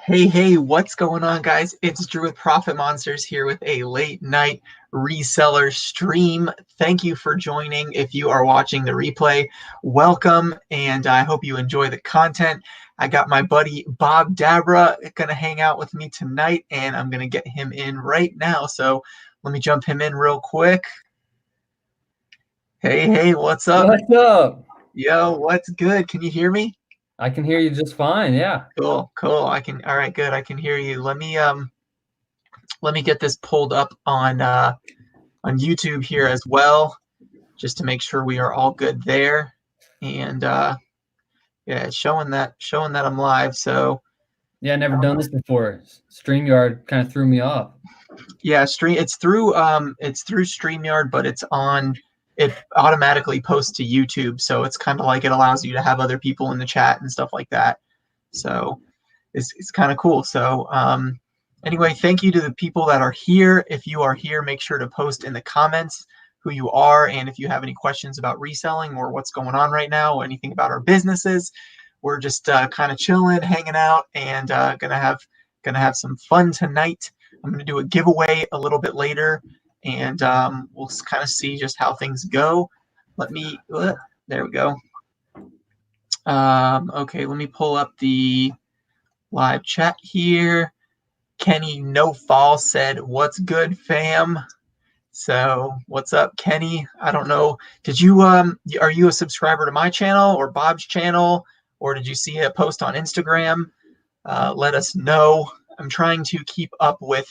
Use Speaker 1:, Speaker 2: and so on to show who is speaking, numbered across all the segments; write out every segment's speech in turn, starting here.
Speaker 1: Hey, what's going on, guys? It's Drew with Profit Monsters here with a late night reseller stream. Thank you for joining. If you are watching the replay, welcome, and I hope you enjoy the content. I got my buddy Bob Dabra going to hang out with me tonight, and I'm going to get him in right now. So let me jump him in real quick. Hey, what's up?
Speaker 2: What's up?
Speaker 1: Yo, what's good? Can you hear me?
Speaker 2: I can hear you just fine. Yeah.
Speaker 1: Cool. All right, good. I can hear you. Let me get this pulled up on YouTube here as well, just to make sure we are all good there. And yeah, it's showing that I'm live. So
Speaker 2: Yeah, never done this before. StreamYard kind of threw me off.
Speaker 1: yeah, it's through StreamYard, but it automatically posts to YouTube. So it's kind of like it allows you to have other people in the chat and stuff like that. So it's kind of cool. So anyway, thank you to the people that are here. If you are here, make sure to post in the comments who you are, and if you have any questions about reselling or what's going on right now or anything about our businesses. We're just kind of chilling, hanging out, and gonna have some fun tonight. I'm gonna do a giveaway a little bit later, and we'll kind of see just how things go. There we go. Okay, let me pull up the live chat here. Kenny No Fall said, "What's good, fam?" So, what's up, Kenny? I don't know. Did you are you a subscriber to my channel or Bob's channel, or did you see a post on Instagram? Let us know. I'm trying to keep up with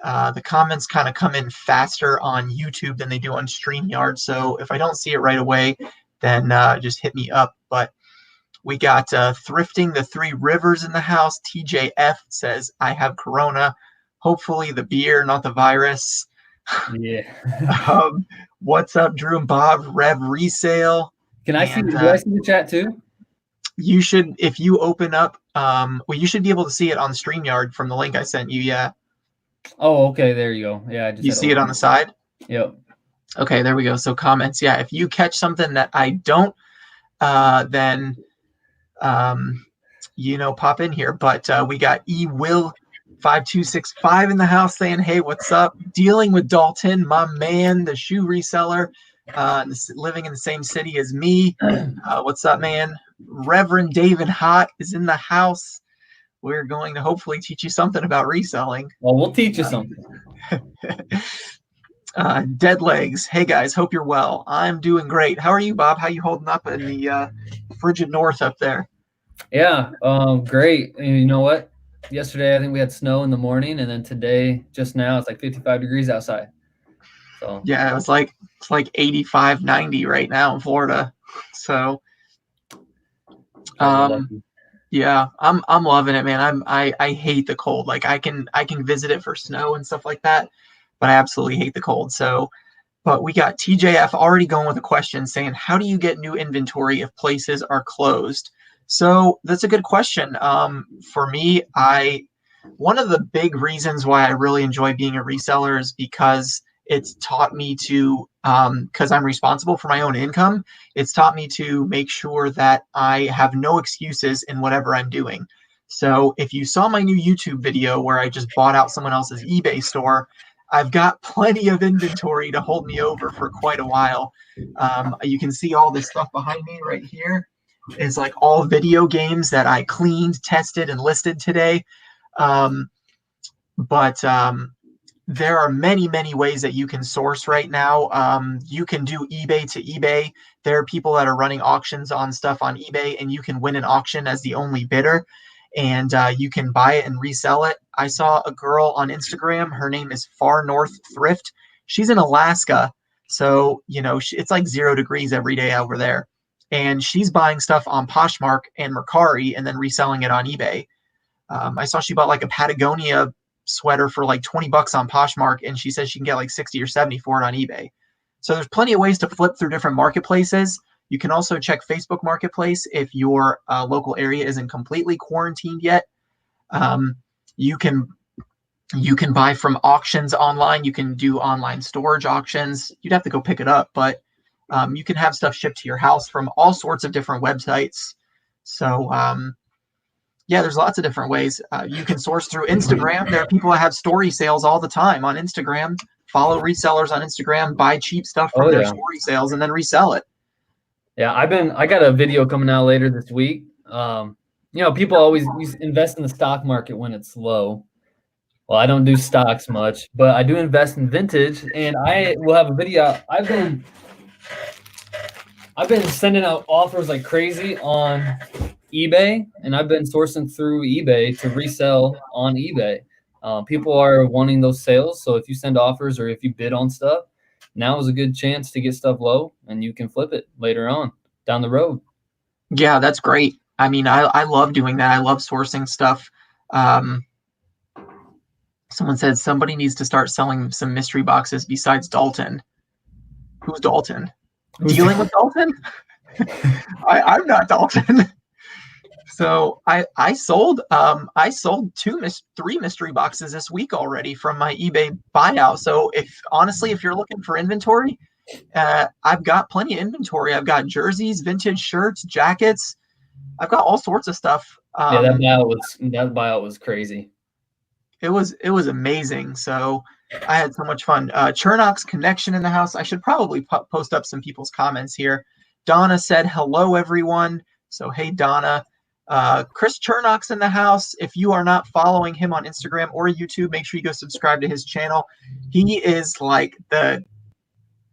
Speaker 1: the comments. Kind of come in faster on YouTube than they do on StreamYard. So if I don't see it right away, then just hit me up. But we got Thrifting the Three Rivers in the house. TJF says, "I have Corona. Hopefully the beer, not the virus."
Speaker 2: Yeah.
Speaker 1: What's up, Drew and Bob? Rev Resale.
Speaker 2: Can I see?
Speaker 1: And
Speaker 2: Do I see the chat too?
Speaker 1: you should, if you open up, well, you should be able to see it on StreamYard from the link I sent you. Yeah.
Speaker 2: Oh, okay. There you go. Yeah, I just
Speaker 1: You
Speaker 2: had
Speaker 1: see it on
Speaker 2: open.
Speaker 1: the side?
Speaker 2: Yep.
Speaker 1: Okay, there we go. So comments. Yeah. If you catch something that I don't, then pop in here. But we got Will 5265 in the house saying, "Hey, what's up?" Dealing with Dalton, my man, the shoe reseller, living in the same city as me. What's up, man? Reverend David Hott is in the house. We're going to hopefully teach you something about reselling.
Speaker 2: Well, we'll teach you something.
Speaker 1: Dead Legs. Hey guys, hope you're well. I'm doing great. How are you, Bob? How you holding up in the frigid north up there?
Speaker 2: Yeah. Great. And you know what? Yesterday I think we had snow in the morning, and then today, just now, it's like 55 degrees outside. So
Speaker 1: Yeah, it's like 85, 90 right now in Florida. So
Speaker 2: guys are
Speaker 1: um
Speaker 2: lucky.
Speaker 1: yeah, I'm loving it, man. I hate the cold. Like I can visit it for snow and stuff like that, but I absolutely hate the cold. So but we got TJF already going with a question saying, "How do you get new inventory if places are closed?" So that's a good question. For me, one of the big reasons why I really enjoy being a reseller is because it's taught me to, because I'm responsible for my own income, it's taught me to make sure that I have no excuses in whatever I'm doing. So if you saw my new YouTube video where I just bought out someone else's eBay store, I've got plenty of inventory to hold me over for quite a while. You can see all this stuff behind me right here is like all video games that I cleaned, tested, and listed today. Um, but there are many ways that you can source right now. You can do eBay to eBay. There are people that are running auctions on stuff on eBay, and you can win an auction as the only bidder, and you can buy it and resell it. I saw a girl on Instagram. Her name is Far North Thrift. She's in Alaska, so it's like 0 degrees every day over there, and she's buying stuff on Poshmark and Mercari and then reselling it on eBay. I saw she bought like a Patagonia sweater for like $20 on Poshmark, and she says she can get like 60 or 70 for it on eBay. So there's plenty of ways to flip through different marketplaces. You can also check Facebook Marketplace if your local area isn't completely quarantined yet. Um, you can you can buy from auctions online. You can do online storage auctions. You'd have to go pick it up, but you can have stuff shipped to your house from all sorts of different websites. So Yeah, there's lots of different ways. You can source through Instagram. There are people that have story sales all the time on Instagram. Follow resellers on Instagram, buy cheap stuff from
Speaker 2: Oh
Speaker 1: their
Speaker 2: yeah.
Speaker 1: story sales, and then resell it.
Speaker 2: Yeah, I got a video coming out later this week. People always invest in the stock market when it's low. Well, I don't do stocks much, but I do invest in vintage, and I will have a video. I've been sending out offers like crazy on eBay, and I've been sourcing through eBay to resell on eBay. People are wanting those sales, so if you send offers or if you bid on stuff, now is a good chance to get stuff low, and you can flip it later on down the road.
Speaker 1: Yeah, that's great. I mean, I love doing that. I love sourcing stuff. Um, Someone said somebody needs to start selling some mystery boxes besides Dalton. Who's Dalton? Dealing with Dalton? I'm not Dalton. So I sold three mystery boxes this week already from my eBay buyout. So if you're looking for inventory, I've got plenty of inventory. I've got jerseys, vintage shirts, jackets. I've got all sorts of stuff.
Speaker 2: Yeah, that buyout was crazy.
Speaker 1: It was amazing. So I had so much fun. Chernock's connection in the house. I should probably post up some people's comments here. Donna said hello, everyone. So hey, Donna. Chris Chernock's in the house. If you are not following him on Instagram or YouTube, make sure you go subscribe to his channel. He is like the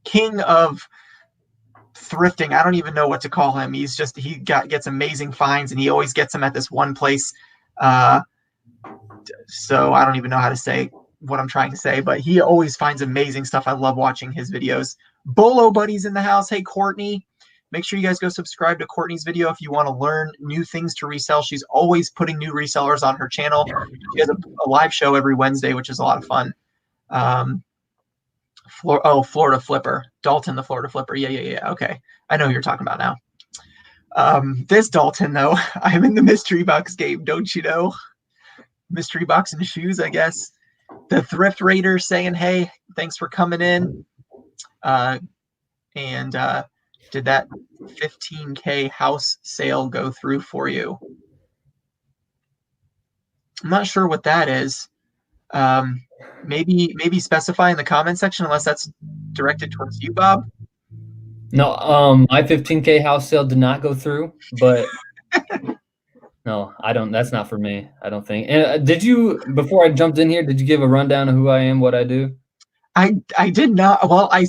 Speaker 1: king of thrifting. I don't even know what to call him. He gets amazing finds, and he always gets them at this one place. So I don't even know how to say what I'm trying to say, but he always finds amazing stuff. I love watching his videos. Bolo Buddy's in the house. Hey, Courtney. Make sure you guys go subscribe to Courtney's video if you want to learn new things to resell. She's always putting new resellers on her channel. She has a live show every Wednesday, which is a lot of fun. Florida Flipper. Dalton, the Florida Flipper. Yeah. Okay. I know who you're talking about now. This Dalton, though, I'm in the mystery box game, don't you know? Mystery box and shoes, I guess. The Thrift Raider saying, hey, thanks for coming in. Did that 15K house sale go through for you? I'm not sure what that is. Maybe specify in the comment section, unless that's directed towards you, Bob.
Speaker 2: No, my 15K house sale did not go through, but no, I don't. That's not for me, I don't think. And before I jumped in here, did you give a rundown of who I am, what I do?
Speaker 1: I did not. Well, I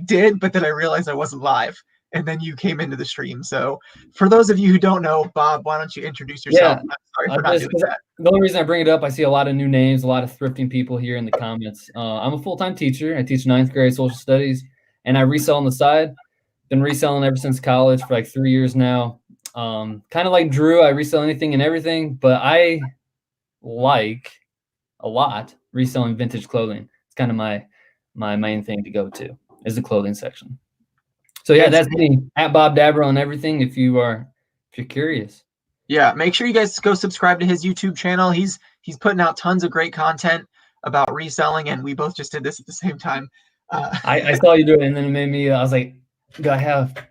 Speaker 1: did, but then I realized I wasn't live, and then you came into the stream. So for those of you who don't know, Bob, why don't you introduce yourself?
Speaker 2: Yeah,
Speaker 1: I'm sorry for not doing that.
Speaker 2: The only reason I bring it up, I see a lot of new names, a lot of thrifting people here in the comments. I'm a full-time teacher. I teach 9th grade social studies, and I resell on the side. Been reselling ever since college for like 3 years now. Kind of like Drew, I resell anything and everything, but I like a lot reselling vintage clothing. It's kind of my main thing to go to is the clothing section. So yeah, that's me at Bob Dabra on everything. If you're curious.
Speaker 1: Yeah, make sure you guys go subscribe to his YouTube channel. He's putting out tons of great content about reselling, and we both just did this at the same time.
Speaker 2: I saw you do it, and then it made me. I was like, do I have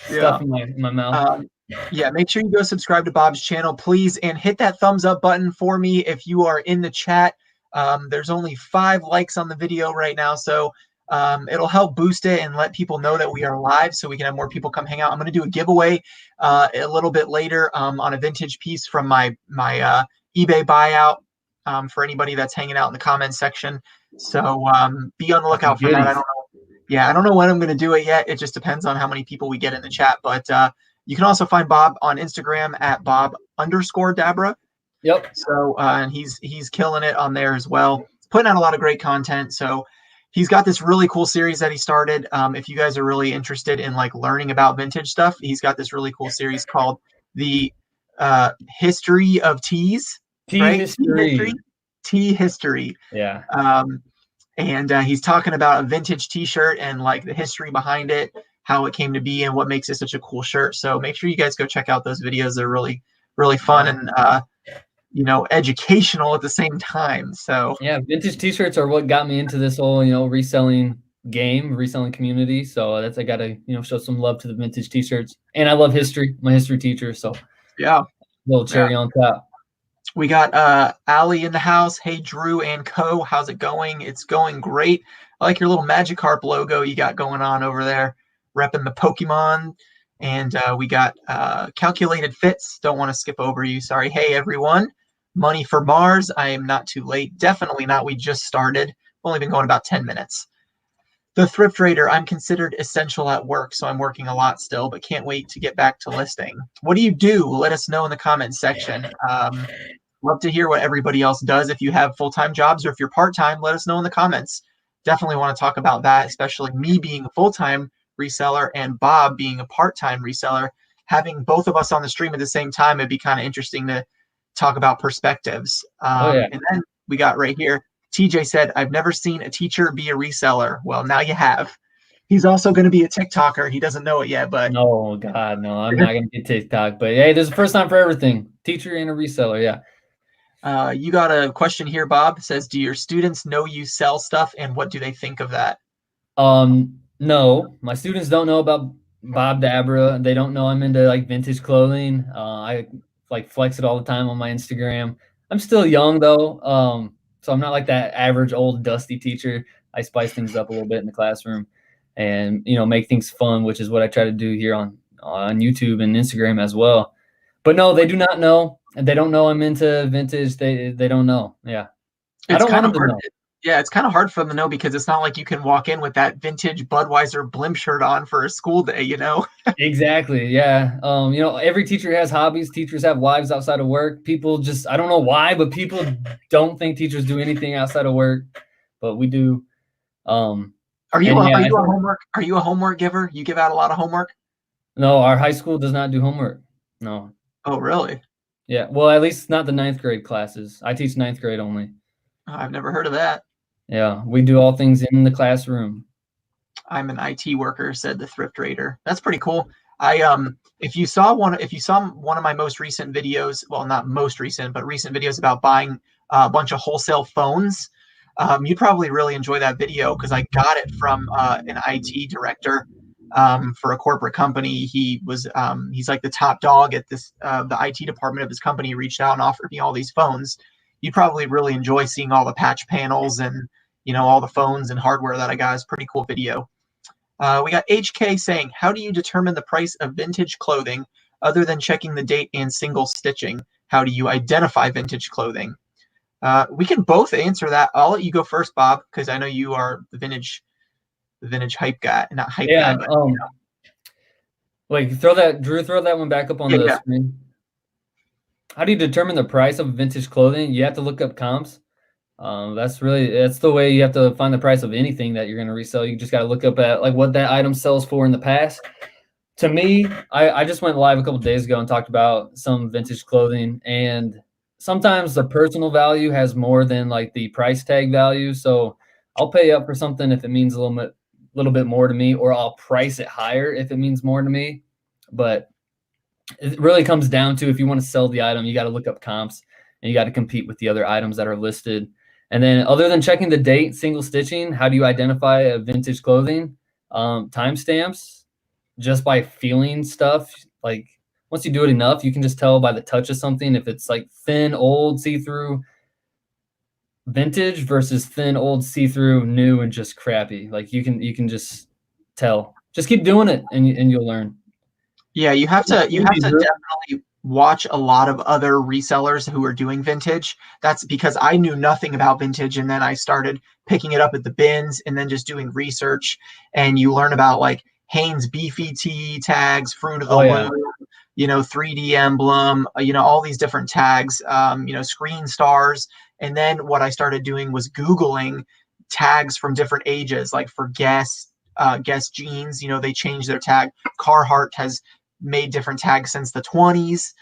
Speaker 2: stuff in my mouth?
Speaker 1: Yeah, make sure you go subscribe to Bob's channel, please, and hit that thumbs up button for me if you are in the chat. There's only 5 likes on the video right now, so it'll help boost it and let people know that we are live, so we can have more people come hang out. I'm going to do a giveaway a little bit later on a vintage piece from my eBay buyout for anybody that's hanging out in the comments section. So be on the lookout for that. I don't know. Yeah, I don't know when I'm going to do it yet. It just depends on how many people we get in the chat. But you can also find Bob on Instagram at Bob_Dabra.
Speaker 2: Yep.
Speaker 1: So and he's killing it on there as well. He's putting out a lot of great content. So he's got this really cool series that he started. If you guys are really interested in like learning about vintage stuff, he's got this really cool series called the History of Tees. Tea History.
Speaker 2: Yeah.
Speaker 1: And he's talking about a vintage T-shirt and like the history behind it, how it came to be, and what makes it such a cool shirt. So make sure you guys go check out those videos. They're really, really fun and educational at the same time. So
Speaker 2: yeah, vintage T-shirts are what got me into this whole reselling community. So I got to show some love to the vintage T-shirts. And I love history. I'm a history teacher, so
Speaker 1: yeah.
Speaker 2: Little
Speaker 1: Yeah.
Speaker 2: cherry on top.
Speaker 1: We got Allie in the house. Hey, Drew and Co. How's it going? It's going great. I like your little Magikarp logo you got going on over there, repping the Pokemon. And we got Calculated Fits. Don't want to skip over you. Sorry. Hey, everyone. Money for Mars. I am not too late. Definitely not. We just started. Only been going about 10 minutes. The Thrift Raider. I'm considered essential at work, so I'm working a lot still, but can't wait to get back to listing. What do you do? Let us know in the comments section. Love to hear what everybody else does. If you have full-time jobs or if you're part-time, let us know in the comments. Definitely want to talk about that, especially me being a full-time reseller and Bob being a part-time reseller. Having both of us on the stream at the same time, it'd be kind of interesting to talk about perspectives.
Speaker 2: Oh yeah.
Speaker 1: And then we got right here, TJ said, I've never seen a teacher be a reseller. Well, now you have. He's also going to be a TikToker. He doesn't know it yet, but
Speaker 2: No, God, no. I'm not gonna get TikTok, but hey, there's a first time for everything. Teacher and a reseller, yeah.
Speaker 1: You got a question here, Bob. It says, do your students know you sell stuff and what do they think of that?
Speaker 2: No, my students don't know about Bob Dabra. They don't know I'm into like vintage clothing. I like flex it all the time on my Instagram. I'm still young though, so I'm not like that average old dusty teacher. I spice things up a little bit in the classroom, and make things fun, which is what I try to do here on YouTube and Instagram as well. But no, they do not know, and they don't know I'm into vintage. They don't know. Yeah, I
Speaker 1: It's
Speaker 2: don't want
Speaker 1: kind of
Speaker 2: them to
Speaker 1: hard.
Speaker 2: know.
Speaker 1: Yeah, it's kind of hard for them to know because it's not like you can walk in with that vintage Budweiser blimp shirt on for a school day, you know?
Speaker 2: Exactly. Yeah. Every teacher has hobbies. Teachers have lives outside of work. People just, I don't know why, but people don't think teachers do anything outside of work, but we do. And yeah,
Speaker 1: Are you a homework giver? You give out a lot of homework?
Speaker 2: no, our high school does not do homework. No.
Speaker 1: Oh, really?
Speaker 2: Yeah. Well, at least not the ninth grade classes. I teach ninth grade only.
Speaker 1: I've never heard of that.
Speaker 2: Yeah. We do all things in the classroom.
Speaker 1: I'm an IT worker, said the Thrift Raider. That's pretty cool. If you saw one of my most recent videos, well, not most recent, but recent videos about buying a bunch of wholesale phones, you'd probably really enjoy that video because I got it from an IT director for a corporate company. He's like the top dog at the IT department of his company. He reached out and offered me all these phones. You'd probably really enjoy seeing all the patch panels and all the phones and hardware that I got. It's a pretty cool video. We got HK saying, how do you determine the price of vintage clothing other than checking the date and single stitching? How do you identify vintage clothing? We can both answer that. I'll let you go first, Bob, because I know you are the vintage hype guy, not hype
Speaker 2: Yeah.
Speaker 1: guy, but
Speaker 2: Like Drew, throw that one back up on the
Speaker 1: yeah.
Speaker 2: screen. How do you determine the price of vintage clothing? You have to look up comps. That's the way you have to find the price of anything that you're going to resell. You just got to look up at like what that item sells for in the past. To me, I just went live a couple days ago and talked about some vintage clothing, and sometimes the personal value has more than like the price tag value. So I'll pay up for something if it means a little bit more to me, or I'll price it higher if it means more to me. But it really comes down to, if you want to sell the item, you got to look up comps and you got to compete with the other items that are listed. And then other than checking the date, single stitching, how do you identify a vintage clothing? Timestamps, just by feeling stuff. Like once you do it enough, you can just tell by the touch of something if it's like thin, old, see-through vintage versus thin, old, see-through new and just crappy. Like you can just tell. Just keep doing it and you'll learn.
Speaker 1: Yeah, you have to definitely watch a lot of other resellers who are doing vintage. That's because I knew nothing about vintage, and then I started picking it up at the bins and then just doing research. And you learn about like Hanes Beefy Tee tags, Fruit of the Loom, 3D emblem, all these different tags, screen stars. And then what I started doing was Googling tags from different ages, like for Guess jeans, they changed their tag. Carhartt has made different tags since the 20s,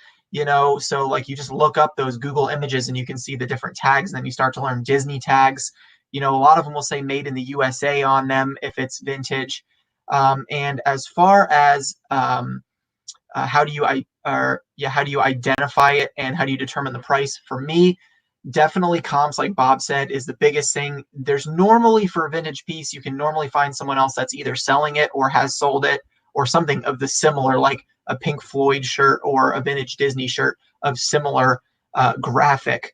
Speaker 1: so like you just look up those Google images and you can see the different tags, and then you start to learn Disney tags. A lot of them will say made in the USA on them if it's vintage. And as far as how do you identify it and how do you determine the price? For me, definitely comps, like Bob said, is the biggest thing. There's normally, for a vintage piece, you can normally find someone else that's either selling it or has sold it or something of the similar, like a Pink Floyd shirt or a vintage Disney shirt of similar graphic.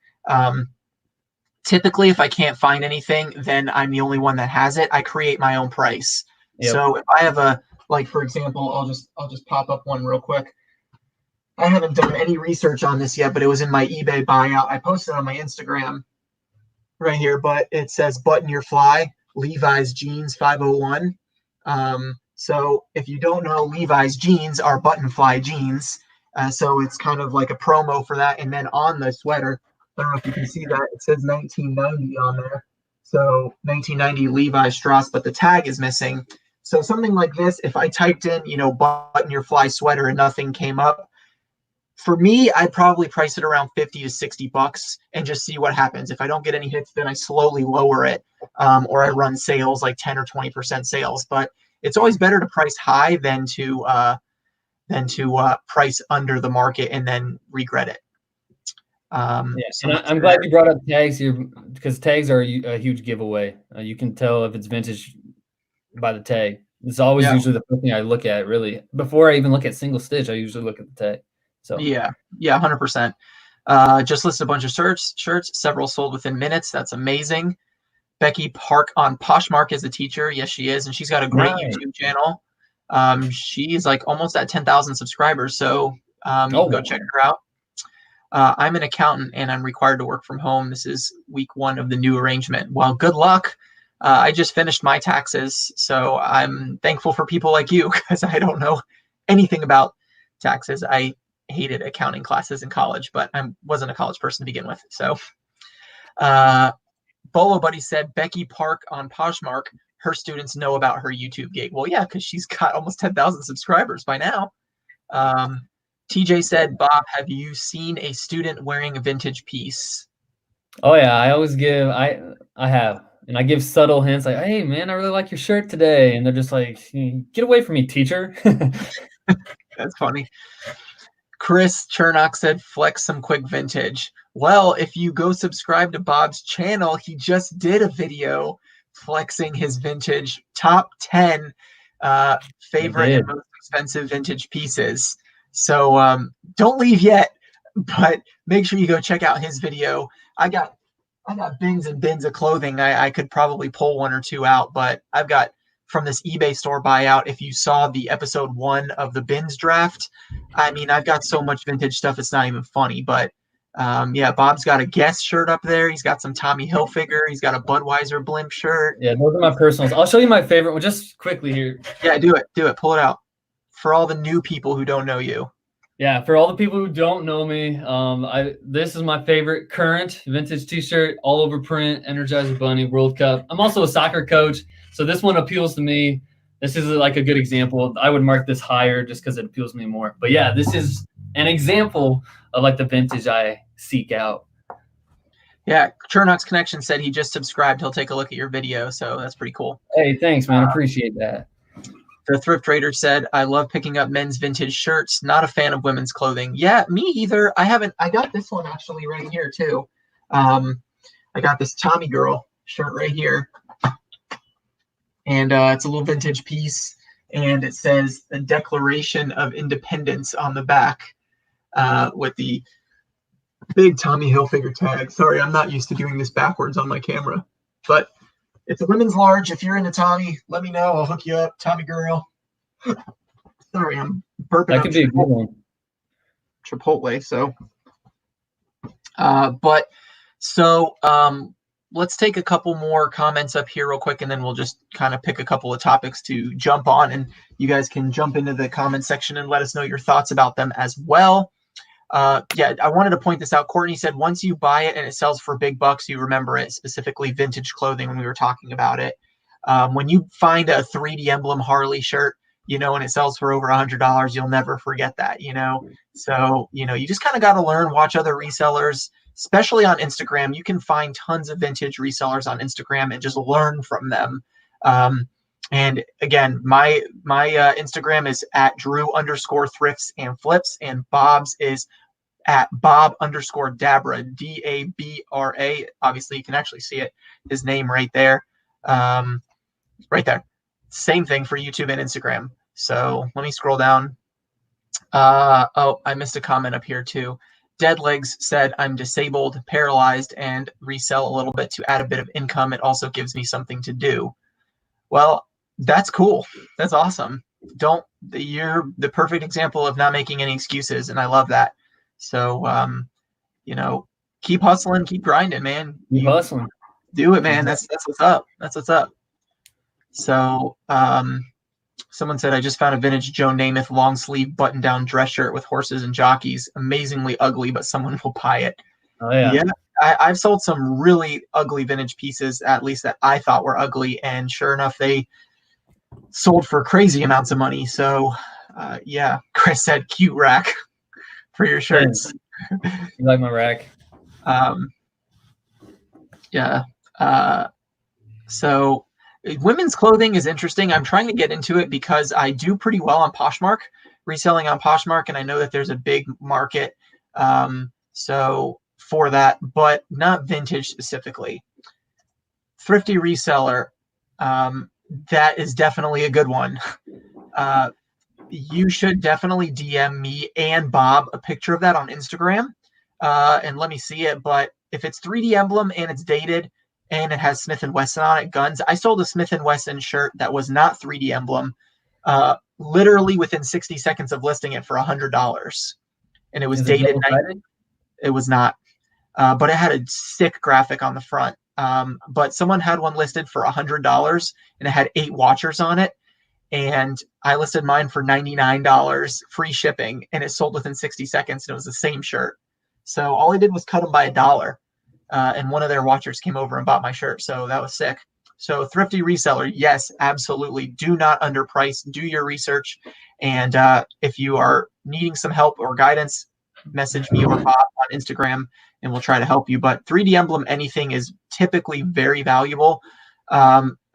Speaker 1: Typically, if I can't find anything, then I'm the only one that has it. I create my own price.
Speaker 2: Yep.
Speaker 1: So if I have a, like, for example, I'll just pop up one real quick. I haven't done any research on this yet, but it was in my eBay buyout. I posted on my Instagram right here, but it says button your fly, Levi's jeans 501. So if you don't know, Levi's jeans are button fly jeans. So it's kind of like a promo for that. And then on the sweater, I don't know if you can see that, it says 1990 on there. So 1990 Levi Strauss, but the tag is missing. So something like this, if I typed in, button your fly sweater and nothing came up, for me, I'd probably price it around 50 to 60 bucks and just see what happens. If I don't get any hits, then I slowly lower it, or I run sales like 10 or 20% sales. But it's always better to price high than to price under the market and then regret it.
Speaker 2: Yeah, and I'm glad you brought up tags here, because tags are a huge giveaway. You can tell if it's vintage by the tag. It's always usually the first thing I look at, really. Before I even look at single stitch, I usually look at the tag. So
Speaker 1: yeah, 100%. Just listed a bunch of shirts, several sold within minutes. That's amazing. Becky Park on Poshmark is a teacher. Yes, she is, and she's got a great YouTube channel. She's like almost at 10,000 subscribers, so you can go check her out. I'm an accountant and I'm required to work from home. This is week 1 of the new arrangement. Well, good luck. I just finished my taxes, so I'm thankful for people like you, because I don't know anything about taxes. I hated accounting classes in college, but I wasn't a college person to begin with. So Bolo Buddy said Becky Park on Poshmark, her students know about her YouTube gig. Well, yeah, because she's got almost 10,000 subscribers by now. TJ said, Bob, have you seen a student wearing a vintage piece?
Speaker 2: Oh yeah, I always give, I have, and I give subtle hints like, hey man, I really like your shirt today. And they're just like, get away from me, teacher.
Speaker 1: That's funny. Chris Chernock said, flex some quick vintage. Well, if you go subscribe to Bob's channel, he just did a video flexing his vintage top 10 favorite and most expensive vintage pieces. So don't leave yet, but make sure you go check out his video. I got bins and bins of clothing. I could probably pull 1 or 2 out, but I've got from this eBay store buyout. If you saw the episode 1 of the bins draft, I mean, I've got so much vintage stuff, it's not even funny. But yeah, Bob's got a Guess shirt up there. He's got some Tommy Hilfiger. He's got a Budweiser blimp shirt.
Speaker 2: Yeah, those are my personals. I'll show you my favorite one just quickly here.
Speaker 1: Yeah, do it. Pull it out for all the new people who don't know you.
Speaker 2: Yeah, for all the people who don't know me, this is my favorite current vintage t-shirt, all over print, Energizer Bunny, World Cup. I'm also a soccer coach, so this one appeals to me. This is like a good example. I would mark this higher just because it appeals to me more. But yeah, this is an example of like the vintage I seek out.
Speaker 1: Yeah, Chernock's Connection said he just subscribed. He'll take a look at your video, so that's pretty cool.
Speaker 2: Hey, thanks, man. Appreciate that.
Speaker 1: The Thrift Trader said, I love picking up men's vintage shirts. Not a fan of women's clothing. Yeah, me either. I got this one actually right here too. I got this Tommy Girl shirt right here. And it's a little vintage piece. And it says the Declaration of Independence on the back with the big Tommy Hilfiger tag. Sorry, I'm not used to doing this backwards on my camera. But it's a women's large. If you're into Tommy, let me know. I'll hook you up. Tommy Girl. Sorry, I'm burping.
Speaker 2: That could be a good one.
Speaker 1: Chipotle. So, let's take a couple more comments up here real quick, and then we'll just kind of pick a couple of topics to jump on, and you guys can jump into the comment section and let us know your thoughts about them as well. Yeah, I wanted to point this out. Courtney said, once you buy it and it sells for big bucks, you remember it, specifically vintage clothing when we were talking about it. When you find a 3D emblem Harley shirt, and it sells for over $100, you'll never forget that, So, you just kind of got to learn, watch other resellers, especially on Instagram. You can find tons of vintage resellers on Instagram and just learn from them. And again, my Instagram is at Drew_thrifts and flips, and Bob's is at Bob_Dabra, Dabra. Obviously, you can actually see it, his name right there. Right there. Same thing for YouTube and Instagram. So let me scroll down. Oh, I missed a comment up here too. Dead Legs said, I'm disabled, paralyzed, and resell a little bit to add a bit of income. It also gives me something to do. Well, that's cool. That's awesome. Don't You're the perfect example of not making any excuses, and I love that. So, you know, keep hustling, keep grinding, man.
Speaker 2: Keep
Speaker 1: You
Speaker 2: hustling.
Speaker 1: do it, man. That's what's up. That's what's up. So, someone said, I just found a vintage Joe Namath long sleeve button down dress shirt with horses and jockeys. Amazingly ugly, but someone will buy it.
Speaker 2: Oh yeah.
Speaker 1: Yeah, I've sold some really ugly vintage pieces, at least that I thought were ugly, and sure enough, they sold for crazy amounts of money. So, yeah, Chris said, cute rack for your shirts.
Speaker 2: You like my rack?
Speaker 1: Yeah. So women's clothing is interesting. I'm trying to get into it because I do pretty well on Poshmark, reselling on Poshmark, and I know that there's a big market. So for that, but not vintage specifically. Thrifty reseller, that is definitely a good one. You should definitely DM me and Bob a picture of that on Instagram, and let me see it. But if it's 3D emblem and it's dated and it has Smith and Wesson on it, guns. I sold a Smith and Wesson shirt that was not 3D emblem, literally within 60 seconds of listing it for $100, and it was dated. It was not, but it had a sick graphic on the front. But someone had one listed for $100, and it had 8 watchers on it. And I listed mine for $99, free shipping, and it sold within 60 seconds, and it was the same shirt. So all I did was cut them by $1, and one of their watchers came over and bought my shirt. So that was sick. So thrifty reseller, yes, absolutely. Do not underprice. Do your research, and if you are needing some help or guidance, message me or Bob on Instagram, and we'll try to help you. But 3D emblem anything is typically very valuable.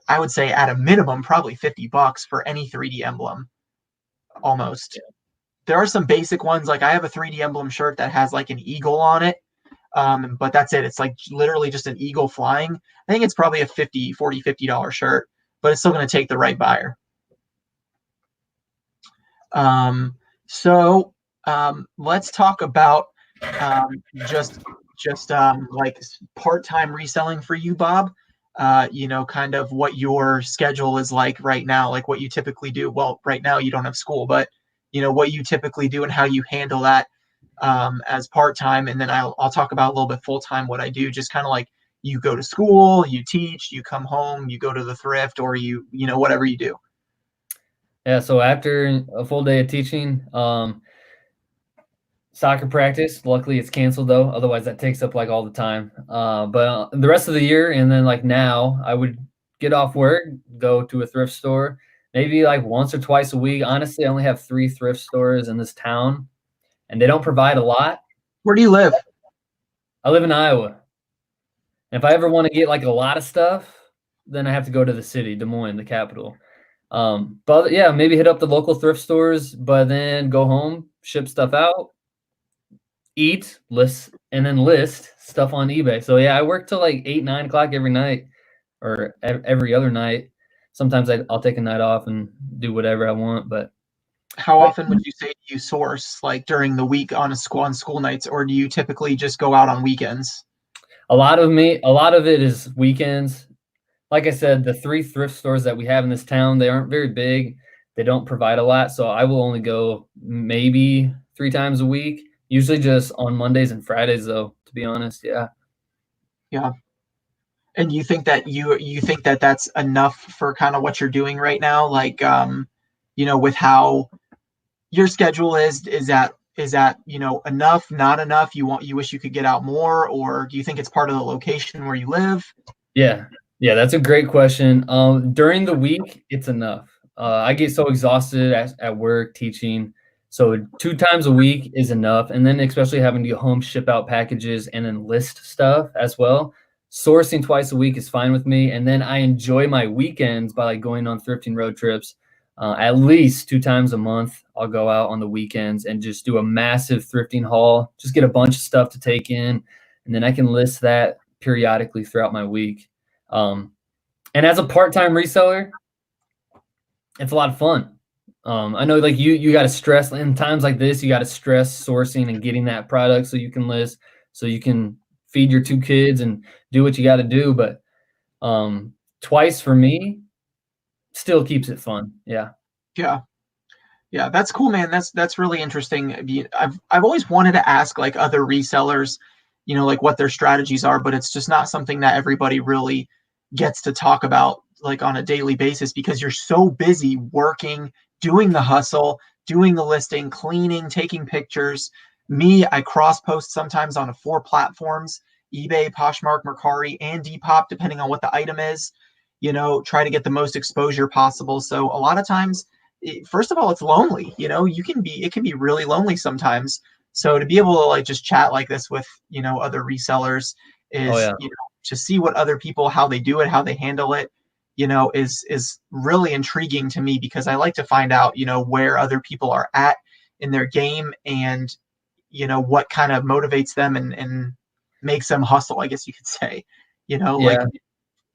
Speaker 1: I would say at a minimum, probably $50 for any 3D emblem, almost. Yeah. There are some basic ones. Like I have a 3D emblem shirt that has like an eagle on it. But that's it. It's like literally just an eagle flying. I think it's probably a $50 shirt, but it's still going to take the right buyer. So let's talk about just like part-time reselling for you, Bob. Kind of what your schedule is like right now, like what you typically do. Well, right now you don't have school, but what you typically do and how you handle that as part-time. And then I'll talk about a little bit full-time what I do, just kind of like you go to school, you teach, you come home, you go to the thrift, or whatever you do.
Speaker 2: Yeah, so after a full day of teaching, soccer practice. Luckily, it's canceled though. Otherwise, that takes up like all the time. But the rest of the year, and then like now, I would get off work, go to a thrift store, maybe like once or twice a week. Honestly, I only have 3 thrift stores in this town, and they don't provide a lot.
Speaker 1: Where do you live?
Speaker 2: I live in Iowa. And if I ever want to get like a lot of stuff, then I have to go to the city, Des Moines, the capital. But yeah, maybe hit up the local thrift stores, but then go home, ship stuff out, eat, list, and then list stuff on eBay. So yeah, I work till like 8, 9 o'clock every night, or every other night. Sometimes I'll take a night off and do whatever I want. But
Speaker 1: how often would you say you source, like during the week on school nights, or do you typically just go out on weekends?
Speaker 2: A lot of it is weekends. Like I said, the 3 thrift stores that we have in this town, they aren't very big. They don't provide a lot, so I will only go maybe 3 times a week. Usually just on Mondays and Fridays, though, to be honest. Yeah.
Speaker 1: Yeah. And you think that that's enough for kind of what you're doing right now? Like, with how your schedule is that enough, not enough? You wish you could get out more, or do you think it's part of the location where you live?
Speaker 2: Yeah. Yeah, that's a great question. During the week, it's enough. I get so exhausted at work teaching. So 2 times a week is enough. And then especially having to go home, ship out packages, and then list stuff as well. Sourcing twice a week is fine with me. And then I enjoy my weekends by like going on thrifting road trips. At least 2 times a month, I'll go out on the weekends and just do a massive thrifting haul, just get a bunch of stuff to take in. And then I can list that periodically throughout my week. And as a part-time reseller, it's a lot of fun. I know like you got to stress in times like this, you got to stress sourcing and getting that product so you can list, so you can feed your 2 kids and do what you got to do. But twice for me still keeps it fun. Yeah.
Speaker 1: Yeah. Yeah, that's cool, man. That's really interesting. I've always wanted to ask like other resellers, like what their strategies are, but it's just not something that everybody really gets to talk about like on a daily basis because you're so busy working, doing the hustle, doing the listing, cleaning, taking pictures. Me, I cross post sometimes on 4 platforms: eBay, Poshmark, Mercari, and Depop, depending on what the item is. Try to get the most exposure possible. So a lot of times, first of all, it's lonely. It can be really lonely sometimes. So to be able to like just chat like this with other resellers
Speaker 2: Oh
Speaker 1: is
Speaker 2: yeah.
Speaker 1: to see what other people, how they do it, how they handle it, is really intriguing to me because I like to find out where other people are at in their game, and what kind of motivates them and makes them hustle, I guess you could say. Like
Speaker 2: Yeah.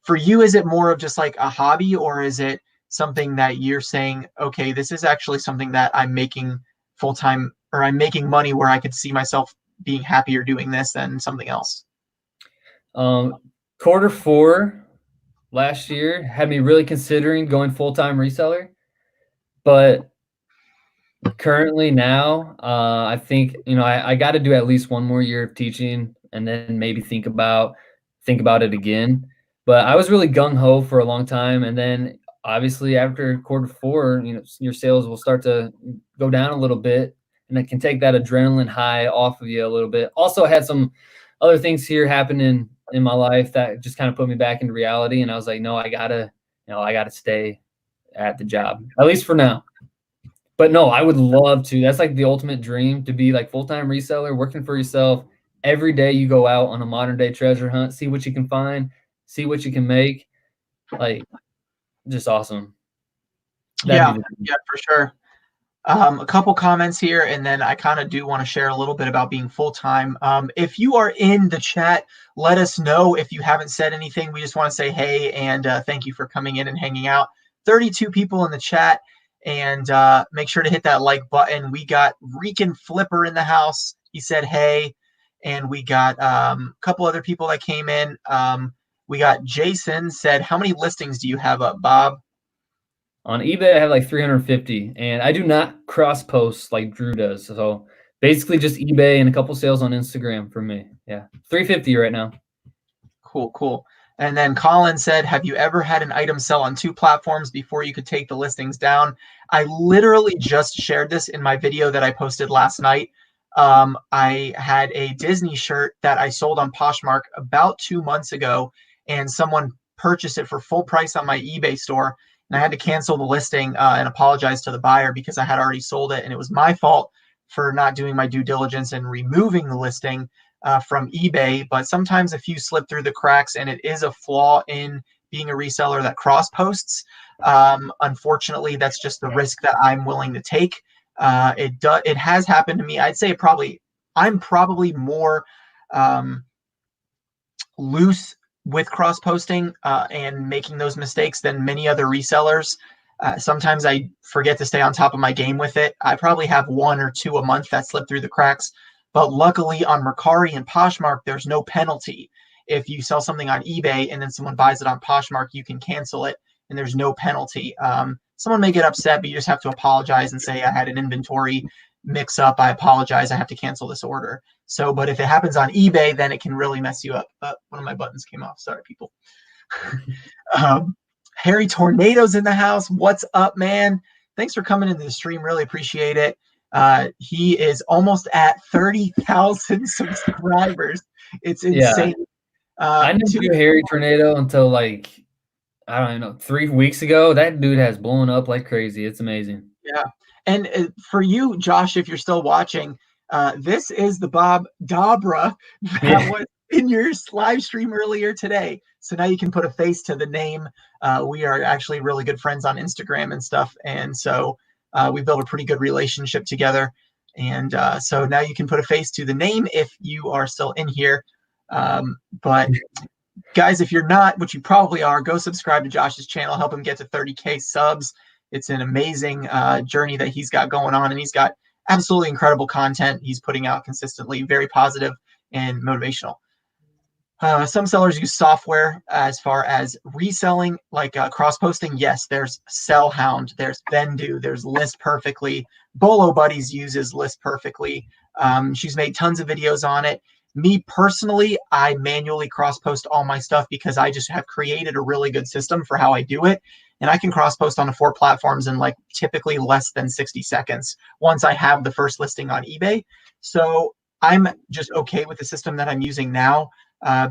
Speaker 1: for you, is it more of just like a hobby, or is it something that you're saying, okay, this is actually something that I'm making full time, or I'm making money where I could see myself being happier doing this than something else?
Speaker 2: Um, Quarter 4 last year had me really considering going full-time reseller, but currently now, I think, I gotta do at least 1 more year of teaching and then maybe think about it again. But I was really gung ho for a long time, and then obviously after quarter 4, your sales will start to go down a little bit, and it can take that adrenaline high off of you a little bit. Also, I had some other things here happen in my life that just kind of put me back into reality, and I was like, "No, I gotta stay at the job, at least for now." But no, I would love to. That's like the ultimate dream, to be like full-time reseller, working for yourself. Every day you go out on a modern day treasure hunt, see what you can find, see what you can make. Like, just awesome. That'd be
Speaker 1: Yeah,
Speaker 2: the dream.
Speaker 1: yeah, for sure. A couple comments here, and then I kind of do want to share a little bit about being full time. If you are in the chat, let us know if you haven't said anything. We just want to say hey and thank you for coming in and hanging out. 32 people in the chat, and make sure to hit that like button. We got Reekin Flipper in the house. He said hey, and we got a couple other people that came in. We got Jason said, how many listings do you have up, Bob?
Speaker 2: On eBay, I have like 350, and I do not cross post like Drew does. So basically just eBay and a couple sales on Instagram for me. Yeah. 350 right now.
Speaker 1: Cool, cool. And then Colin said, have you ever had an item sell on 2 platforms before you could take the listings down? I literally just shared this in my video that I posted last night. I had a Disney shirt that I sold on Poshmark about 2 months ago, and someone purchased it for full price on my eBay store. And I had to cancel the listing and apologize to the buyer because I had already sold it. And it was my fault for not doing my due diligence and removing the listing from eBay, but sometimes a few slip through the cracks, and it is a flaw in being a reseller that cross posts. Unfortunately, that's just the risk that I'm willing to take. It has happened to me. I'd say I'm probably more um, loose with cross posting and making those mistakes than many other resellers. Sometimes I forget to stay on top of my game with it. I probably have 1 or 2 a month that slip through the cracks. But luckily on Mercari and Poshmark, there's no penalty. If you sell something on eBay and then someone buys it on Poshmark, you can cancel it and there's no penalty. Someone may get upset, but you just have to apologize and say, I had an inventory mix up. I apologize. I have to cancel this order. So, but if it happens on eBay, then it can really mess you up. One of my buttons came off. Sorry, people. um, Harry Tornado's in the house. What's up, man? Thanks for coming into the stream. Really appreciate it. He is almost at 30,000 subscribers. It's
Speaker 2: Yeah.
Speaker 1: insane.
Speaker 2: I didn't
Speaker 1: Two,
Speaker 2: do Harry Tornado until like, I don't know, 3 weeks ago. That dude has blown up like crazy. It's amazing.
Speaker 1: yeah. And for you, Josh, if you're still watching, this is the Bob Dabra that
Speaker 2: Yeah.
Speaker 1: was in your live stream earlier today. So now you can put a face to the name. We are actually really good friends on Instagram and stuff. And so we built a pretty good relationship together. And so now you can put a face to the name if you are still in here. But guys, if you're not, which you probably are, go subscribe to Josh's channel, help him get to 30K subs. It's an amazing journey that he's got going on, and he's got absolutely incredible content he's putting out consistently, very positive and motivational. Some sellers use software as far as reselling, like cross posting. Yes, there's Sellhound, there's Vendu, there's List Perfectly. Bolo Buddies uses List Perfectly. She's made tons of videos on it. Me personally, I manually cross post all my stuff because I just have created a really good system for how I do it. And I can cross post on 4 platforms in like typically less than 60 seconds once I have the first listing on eBay. So I'm just okay with the system that I'm using now.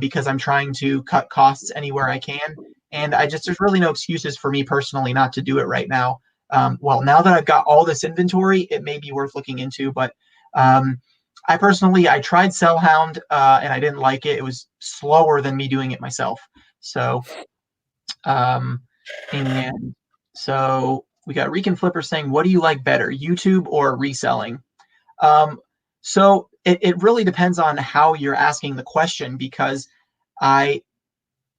Speaker 1: Because I'm trying to cut costs anywhere I can. And there's really no excuses for me personally not to do it right now. Well, now that I've got all this inventory, it may be worth looking into, but I tried Sellhound and I didn't like it. It was slower than me doing it myself. So, and so we got Reek and Flipper saying, what do you like better, YouTube or reselling? So it really depends on how you're asking the question, because I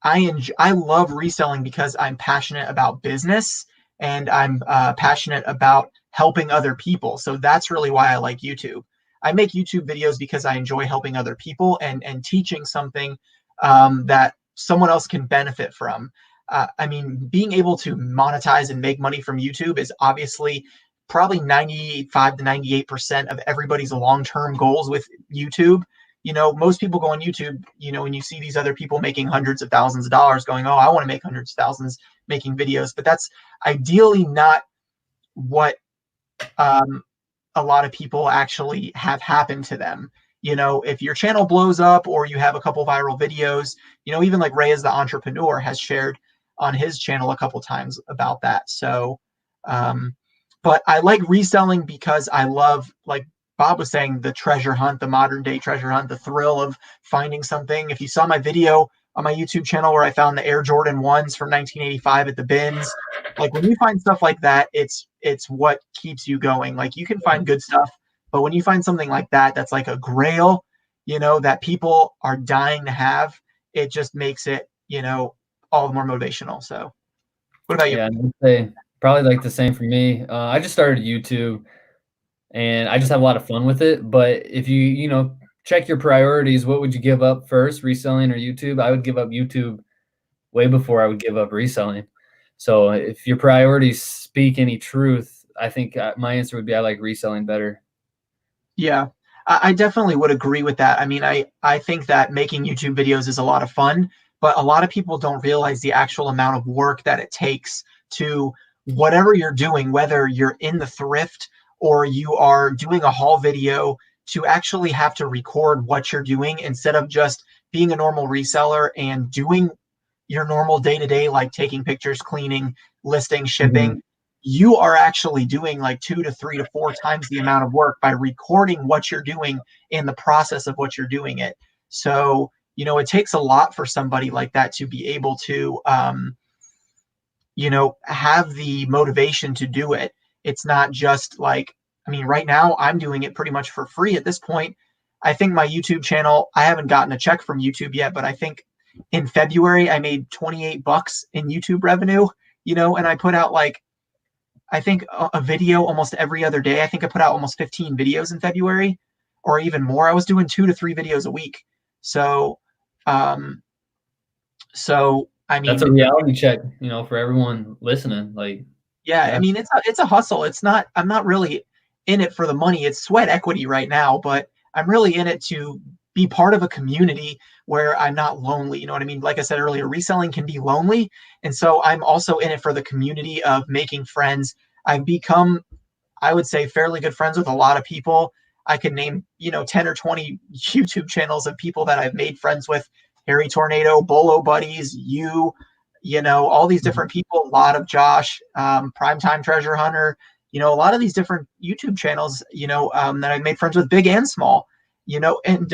Speaker 1: love reselling because I'm passionate about business and I'm passionate about helping other people. So that's really why I like YouTube. I make YouTube videos because I enjoy helping other people and teaching something that someone else can benefit from. I mean, being able to monetize and make money from YouTube is obviously probably 95 to 98% of everybody's long-term goals with YouTube. You know, most people go on YouTube, you know, and you see these other people making hundreds of thousands of dollars going, oh, I want to make hundreds of thousands making videos. But that's ideally not what a lot of people actually have happen to them. You know, if your channel blows up or you have a couple viral videos, you know, even like Ray as the entrepreneur has shared on his channel a couple times about that. So, but I like reselling because I love, like Bob was saying, the treasure hunt, the modern day treasure hunt, the thrill of finding something. If you saw my video on my YouTube channel where I found the Air Jordan 1s from 1985 at the bins, like when you find stuff like that, it's what keeps you going. Like you can find good stuff, but when you find something like that, that's like a grail, you know, that people are dying to have, it just makes it, you know, all the more motivational. So what about you?
Speaker 2: Yeah, I'd say probably like the same for me. I just started YouTube and I just have a lot of fun with it. But if you know, check your priorities, what would you give up first, reselling or YouTube? I would give up YouTube way before I would give up reselling. So if your priorities speak any truth, I think my answer would be I like reselling better.
Speaker 1: Yeah, I definitely would agree with that. I mean, I think that making YouTube videos is a lot of fun, but a lot of people don't realize the actual amount of work that it takes to whatever you're doing, whether you're in the thrift or you are doing a haul video, to actually have to record what you're doing instead of just being a normal reseller and doing your normal day to day, like taking pictures, cleaning, listing, shipping.
Speaker 2: Mhm.
Speaker 1: You are actually doing like 2 to 3 to 4 times the amount of work by recording what you're doing in the process of what you're doing it. So, you know, it takes a lot for somebody like that to be able to, you know, have the motivation to do it. It's not just like, I mean, right now I'm doing it pretty much for free at this point. I think my YouTube channel, I haven't gotten a check from YouTube yet, but I think in February I made $28 in YouTube revenue, you know, and I put out like, I think a video almost every other day. I think I put out almost 15 videos in February or even more. I was doing 2 to 3 videos a week. So, um, I
Speaker 2: That's a
Speaker 1: mean,
Speaker 2: reality check, you know, for everyone listening. Like,
Speaker 1: yeah, I
Speaker 2: yeah.
Speaker 1: mean, it's a hustle. It's not, I'm not really in it for the money. It's sweat equity right now, but I'm really in it to be part of a community where I'm not lonely. You know what I mean? Like I said earlier, reselling can be lonely. And so I'm also in it for the community of making friends. I've become, I would say, fairly good friends with a lot of people. I could name, you know, 10 or 20 YouTube channels of people that I've made friends with. Harry Tornado, Bolo Buddies, you know, all these different people, a lot of Josh, Primetime Treasure Hunter, you know, a lot of these different YouTube channels, you know, that I've made friends with, big and small, you know, and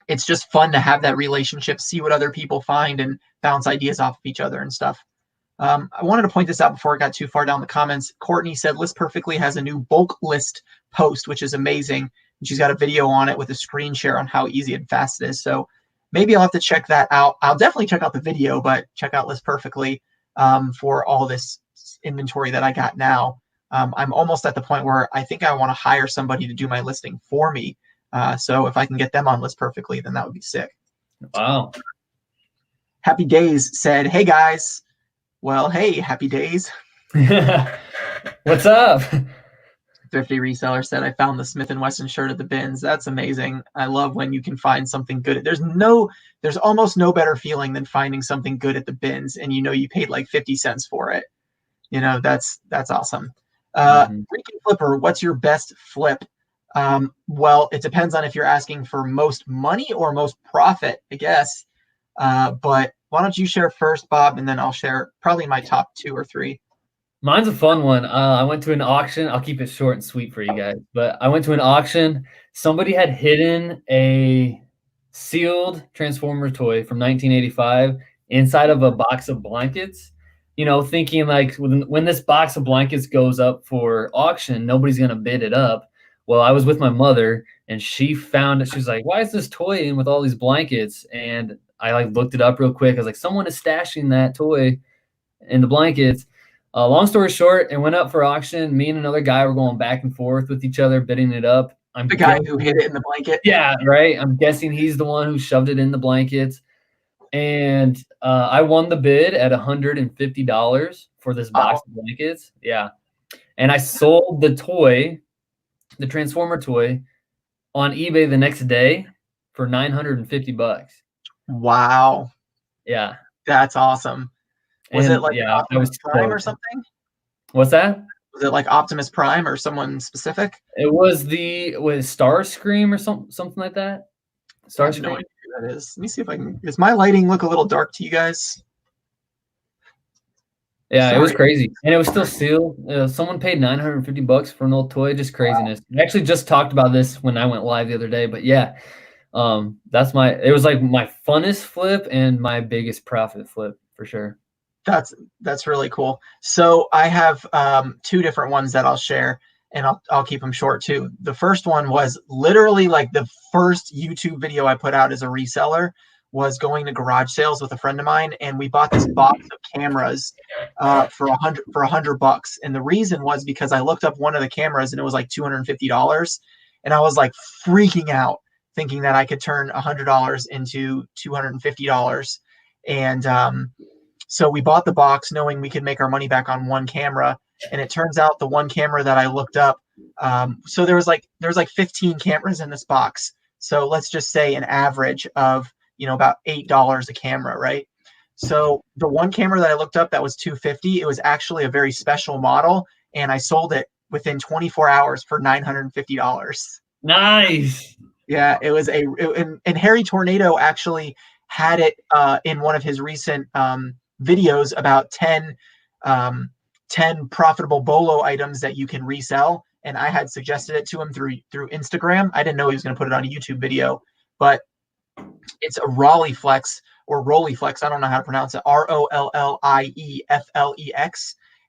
Speaker 1: it's just fun to have that relationship, see what other people find and bounce ideas off of each other and stuff. I wanted to point this out before it got too far down the comments. Courtney said List Perfectly has a new bulk list post, which is amazing. And she's got a video on it with a screen share on how easy and fast it is. So maybe I'll have to check that out. I'll definitely check out the video, but check out List Perfectly for all this inventory that I got now, I'm almost at the point where I think I want to hire somebody to do my listing for me. So if I can get them on list perfectly, then that would be sick.
Speaker 2: Wow.
Speaker 1: Happy Days said, "Hey guys." Well, hey, Happy Days.
Speaker 2: What's up?
Speaker 1: Thrifty Reseller said, "I found the Smith & Wesson shirt at the bins." That's amazing. I love when you can find something good. There's almost no better feeling than finding something good at the bins and you paid like 50 cents for it. That's awesome. Freaking Flipper, what's your best flip? Well, it depends on if you're asking for most money or most profit, I guess. But why don't you share first, Bob, and then I'll share probably my top 2 or 3.
Speaker 2: Mine's a fun one. I went to an auction. I'll keep it short and sweet for you guys. But I went to an auction. Somebody had hidden a sealed Transformer toy from 1985 inside of a box of blankets. Thinking like when this box of blankets goes up for auction, nobody's gonna bid it up. Well, I was with my mother and she found it. She was like, "Why is this toy in with all these blankets?" And I like looked it up real quick. I was like, "Someone is stashing that toy in the blankets." Long story short, it went up for auction. Me and another guy were going back and forth with each other, bidding it up.
Speaker 1: The guy who hid it in the blanket.
Speaker 2: Yeah, right. I'm guessing he's the one who shoved it in the blankets. And I won the bid at $150 for this box of blankets. Yeah. And I sold the toy, the Transformer toy, on eBay the next day for $950.
Speaker 1: Wow.
Speaker 2: Yeah.
Speaker 1: That's awesome. Was it like Optimus Prime or
Speaker 2: stoked.
Speaker 1: something?
Speaker 2: What's that?
Speaker 1: Was it like Optimus Prime or someone specific?
Speaker 2: It was Starscream or something like that.
Speaker 1: I have no idea who that is. Let me see if I can. Does my lighting look a little dark to you guys?
Speaker 2: Yeah, Sorry. It was crazy, and it was still sealed. Someone paid $950 for an old toy. Just craziness. Wow. I actually just talked about this when I went live the other day, but yeah, it was like my funnest flip and my biggest profit flip for sure.
Speaker 1: That's really cool. So I have 2 different ones that I'll share, and I'll keep them short too. The first one was literally like the first YouTube video I put out as a reseller was going to garage sales with a friend of mine, and we bought this box of cameras for $100. And the reason was because I looked up one of the cameras and it was like $250, and I was like freaking out, thinking that I could turn $100 into $250. And so we bought the box knowing we could make our money back on one camera. And it turns out the one camera that I looked up, so there was like 15 cameras in this box. So let's just say an average of, about $8 a camera, right? So the one camera that I looked up that was $250, it was actually a very special model, and I sold it within 24 hours for $950.
Speaker 2: Nice.
Speaker 1: Yeah, it was and Harry Tornado actually had it in one of his recent videos about 10 profitable bolo items that you can resell, and I had suggested it to him through Instagram. I didn't know he was going to put it on a YouTube video, but it's a Raleigh Flex or Rolleiflex. I don't know how to pronounce it. ROLLIEFLEX,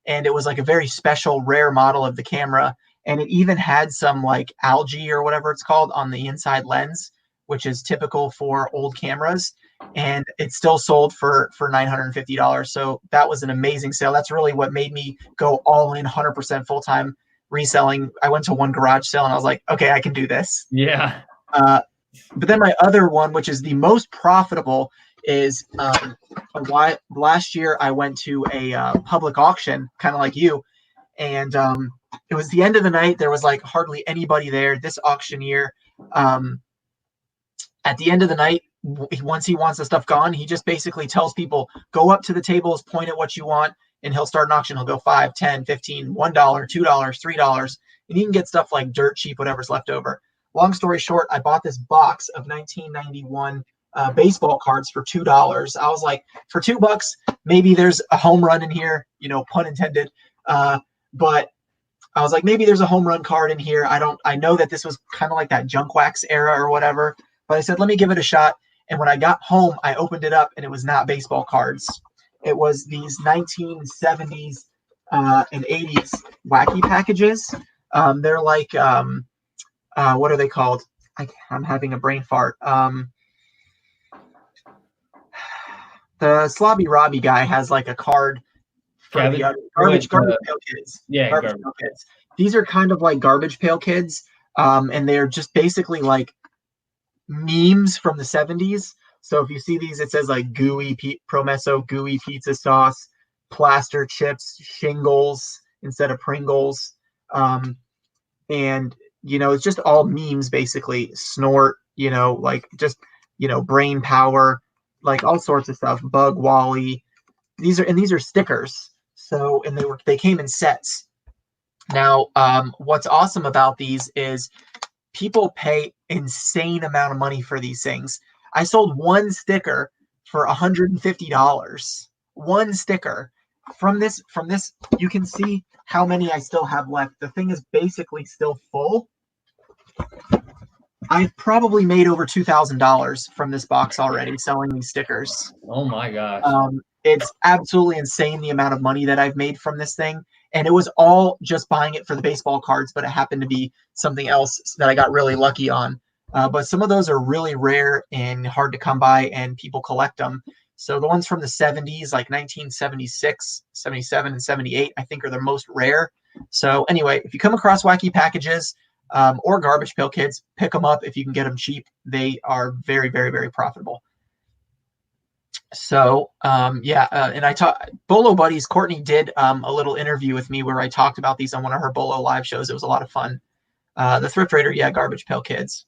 Speaker 1: and it was like a very special rare model of the camera, and it even had some like algae or whatever it's called on the inside lens, which is typical for old cameras. And it still sold for $950. So that was an amazing sale. That's really what made me go all in 100% full-time reselling. I went to one garage sale and I was like, okay, I can do this.
Speaker 2: Yeah.
Speaker 1: But then my other one, which is the most profitable, is last year I went to a public auction, kind of like you. And it was the end of the night. There was like hardly anybody there. This auctioneer, at the end of the night, once he wants the stuff gone, he just basically tells people, go up to the tables, point at what you want, and he'll start an auction. He'll go 5, 10, 15, $1, $2, $3, and you can get stuff like dirt cheap, whatever's left over. Long story short, I bought this box of 1991 baseball cards for $2. I was like, for $2, maybe there's a home run in here, pun intended. But I was like, maybe there's a home run card in here. I know that this was kind of like that junk wax era or whatever, but I said, let me give it a shot. And when I got home, I opened it up and it was not baseball cards. It was these 1970s and 80s wacky packages. They're like, what are they called? I'm having a brain fart. The Slobby Robbie guy has like a card Or the
Speaker 2: What?
Speaker 1: garbage pail kids.
Speaker 2: Yeah,
Speaker 1: Garbage
Speaker 2: garbage.
Speaker 1: pail kids. These are kind of like garbage pail kids, and they're just basically like memes from the 70s. So if you see these, it says like Promesso gooey pizza sauce, plaster chips, shingles instead of Pringles. And it's just all memes basically. Snort, like just brain power, like all sorts of stuff. Bug Wally. These are stickers. So and they came in sets. Now, what's awesome about these is people pay insane amount of money for these things. I sold one sticker for $150. One sticker. From this, you can see how many I still have left. The thing is basically still full. I've probably made over $2,000 from this box already selling these stickers.
Speaker 2: Oh my gosh.
Speaker 1: It's absolutely insane the amount of money that I've made from this thing. And it was all just buying it for the baseball cards, but it happened to be something else that I got really lucky on. But some of those are really rare and hard to come by, and people collect them. So the ones from the 70s, like 1976, 77, and 78, I think are the most rare. So anyway, if you come across wacky packages or garbage pail kids, pick them up if you can get them cheap. They are very, very, very profitable. So and I talked Bolo Buddies. Courtney did a little interview with me where I talked about these on one of her Bolo live shows. It was a lot of fun. The Thrift Raider, garbage pail kids.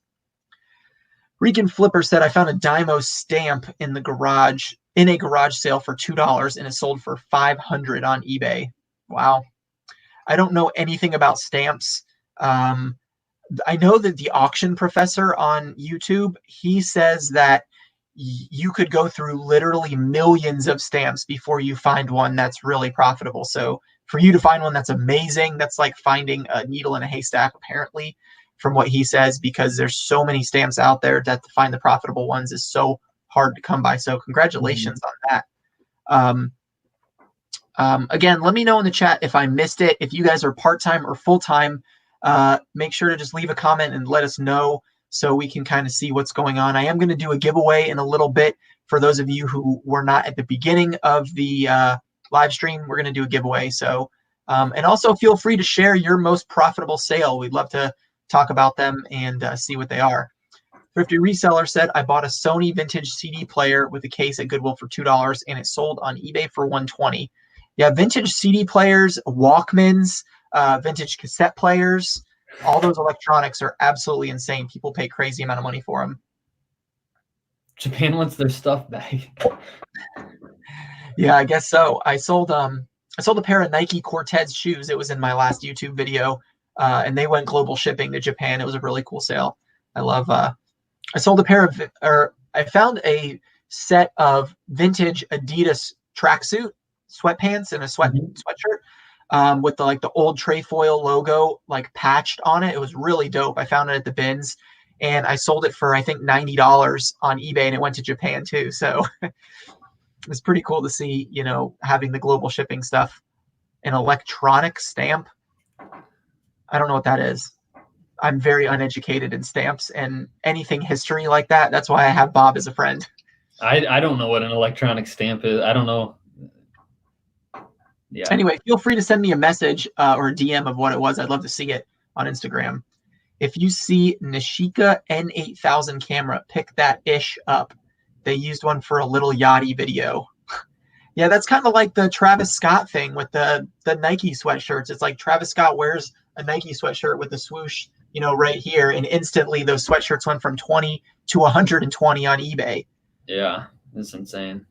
Speaker 1: Regan Flipper said, I found a Dymo stamp in a garage sale for $2 and it sold for $500 on eBay. Wow. I don't know anything about stamps. I know that the auction professor on YouTube, he says that you could go through literally millions of stamps before you find one that's really profitable. So for you to find one that's amazing, that's like finding a needle in a haystack, apparently, from what he says, because there's so many stamps out there that to find the profitable ones is so hard to come by. So congratulations on that. Again, let me know in the chat if I missed it. If you guys are part-time or full-time, make sure to just leave a comment and let us know so we can kind of see what's going on. I am going to do a giveaway in a little bit for those of you who were not at the beginning of the live stream. We're going to do a giveaway. So, and also feel free to share your most profitable sale. We'd love to talk about them and see what they are. Thrifty Reseller said, I bought a Sony vintage CD player with a case at Goodwill for $2 and it sold on eBay for $120. Yeah, vintage CD players, Walkmans, vintage cassette players, all those electronics are absolutely insane. People pay crazy amount of money for them.
Speaker 2: Japan wants their stuff back.
Speaker 1: Yeah, I guess so. I sold a pair of Nike Cortez shoes. It was in my last YouTube video, and they went global shipping to Japan. It was a really cool sale. I sold a pair of, or I found a set of vintage Adidas tracksuit sweatpants and a sweatshirt with the old Trefoil logo like patched on it. It was really dope. I found it at the bins and I sold it for I think $90 on eBay, and it went to Japan too. So it's pretty cool to see, having the global shipping stuff. An electronic stamp. I don't know what that is. I'm very uneducated in stamps and anything history like that. That's why I have Bob as a friend.
Speaker 2: I don't know what an electronic stamp is. I don't know. Yeah.
Speaker 1: Anyway, feel free to send me a message or a DM of what it was. I'd love to see it on Instagram. If you see Nishika N8000 camera, pick that ish up. They used one for a Little Yachty video. Yeah, that's kind of like the Travis Scott thing with the Nike sweatshirts. It's like Travis Scott wears a Nike sweatshirt with the swoosh, right here, and instantly those sweatshirts went from 20 to 120 on eBay.
Speaker 2: Yeah, that's insane.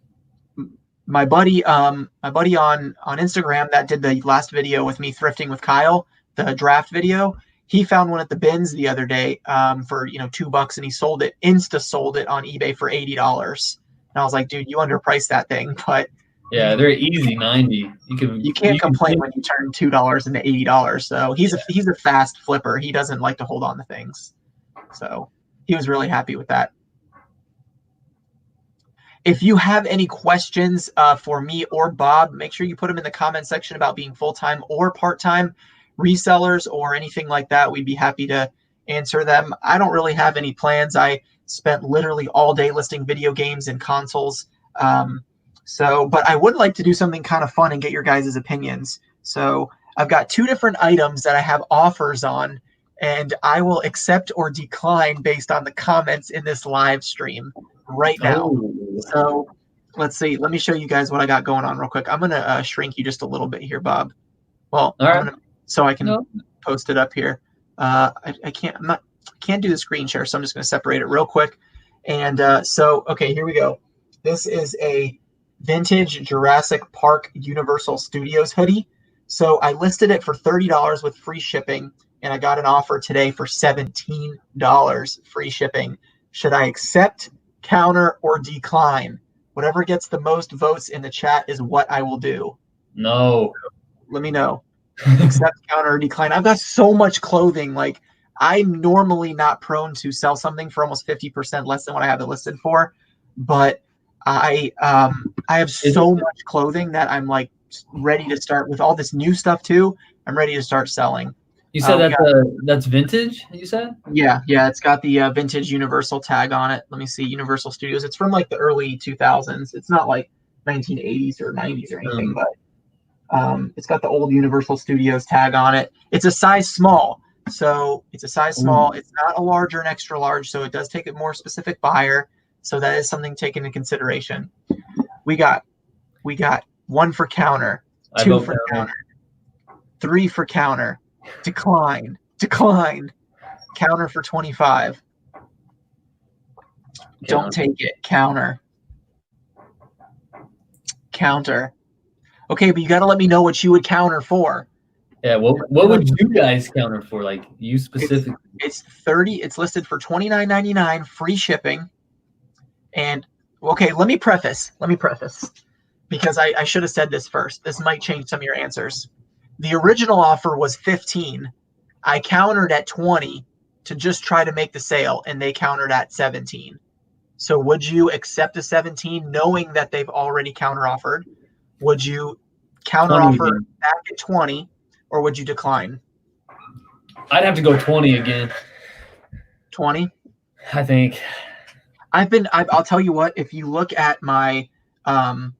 Speaker 1: My buddy on Instagram that did the last video with me thrifting with Kyle, the draft video, he found one at the bins the other day for $2, and he sold it on eBay for $80. And I was like, dude, you underpriced that thing, but
Speaker 2: yeah, they're easy 90.
Speaker 1: You can't complain when you turn $2 into $80. So he's a fast flipper. He doesn't like to hold on to things. So he was really happy with that. If you have any questions for me or Bob, make sure you put them in the comment section about being full-time or part-time resellers or anything like that. We'd be happy to answer them. I don't really have any plans. I spent literally all day listing video games and consoles. So, but I would like to do something kind of fun and get your guys' opinions. So I've got 2 different items that I have offers on, and I will accept or decline based on the comments in this live stream right now.
Speaker 2: Oh,
Speaker 1: So let's see. Let me show you guys what I got going on real quick. I'm going to shrink you just a little bit here, Bob. Well,
Speaker 2: all
Speaker 1: I'm
Speaker 2: right.
Speaker 1: going to, so I can
Speaker 2: No.
Speaker 1: post it up here. I can't do the screen share, so I'm just going to separate it real quick. And okay, here we go. This is a vintage Jurassic Park Universal Studios hoodie. So I listed it for $30 with free shipping, and I got an offer today for $17 free shipping. Should I accept, counter, or decline? Whatever gets the most votes in the chat is what I will do.
Speaker 2: No.
Speaker 1: Let me know. Accept, counter, or decline. I've got so much clothing. Like, I'm normally not prone to sell something for almost 50% less than what I have it listed for, but I have so much clothing that I'm like ready to start with all this new stuff too. I'm ready to start selling.
Speaker 2: You said that's vintage, you said?
Speaker 1: Yeah, it's got the vintage Universal tag on it. Let me see, Universal Studios. It's from like the early 2000s. It's not like 1980s or 90s or anything, but it's got the old Universal Studios tag on it. It's a size small. So it's a size small. It's not a large or an extra large, so it does take a more specific buyer. So that is something taken into consideration. We got 1 for counter, 2 for counter, 3 for counter, decline, counter for 25. Don't take it, counter. Okay, but you got to let me know what you would counter for.
Speaker 2: Yeah, what would you guys counter for? Like you specifically?
Speaker 1: It's 30. It's listed for $29.99 free shipping. And okay, let me preface because I should have said this first. This might change some of your answers. The original offer was 15. I countered at 20 to just try to make the sale, and they countered at 17. So would you accept a 17 knowing that they've already counter offered? Would you counter offer back at 20, or would you decline?
Speaker 2: I'd have to go 20 again.
Speaker 1: 20?
Speaker 2: I think.
Speaker 1: I'll tell you what, if you look at my my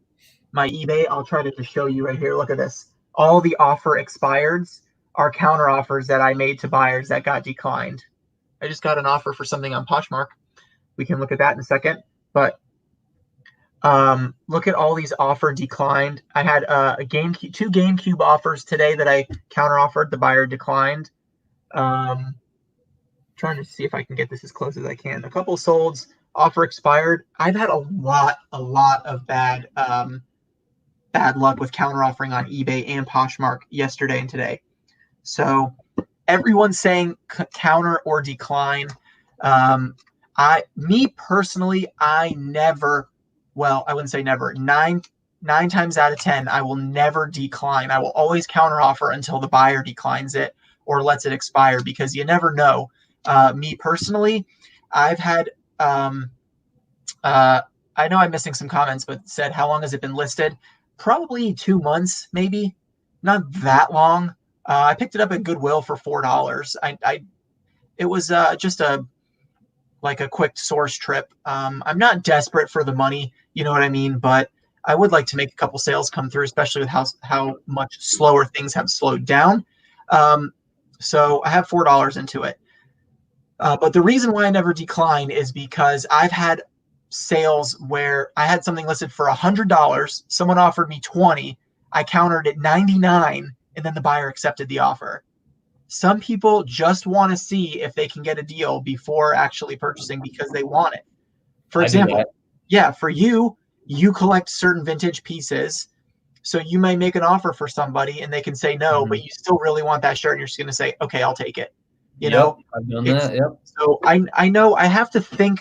Speaker 1: eBay, I'll try to just show you right here. Look at this. All the offer expireds are counter offers that I made to buyers that got declined. I just got an offer for something on Poshmark. We can look at that in a second. But look at all these offer declined. I had two GameCube offers today that I counter offered. The buyer declined. Trying to see if I can get this as close as I can. A couple solds, offer expired. I've had a lot of bad luck with counter offering on eBay and Poshmark yesterday and today. So everyone's saying counter or decline. Me personally, I wouldn't say never. Nine times out of 10, I will never decline. I will always counter offer until the buyer declines it or lets it expire, because you never know. Me personally, I've had I know I'm missing some comments, but said, how long has it been listed? Probably 2 months, maybe. Not that long. I picked it up at Goodwill for $4. It was just a quick source trip. I'm not desperate for the money, you know what I mean? But I would like to make a couple sales come through, especially with how much slower things have slowed down. So I have $4 into it. But the reason why I never decline is because I've had sales where I had something listed for $100. Someone offered me 20. I countered at 99, and then the buyer accepted the offer. Some people just want to see if they can get a deal before actually purchasing because they want it. For example, for you collect certain vintage pieces. So you may make an offer for somebody and they can say no, but you still really want that shirt, and you're just going to say, okay, I'll take it. You know,
Speaker 2: I've done that. Yep.
Speaker 1: So I know I have to think.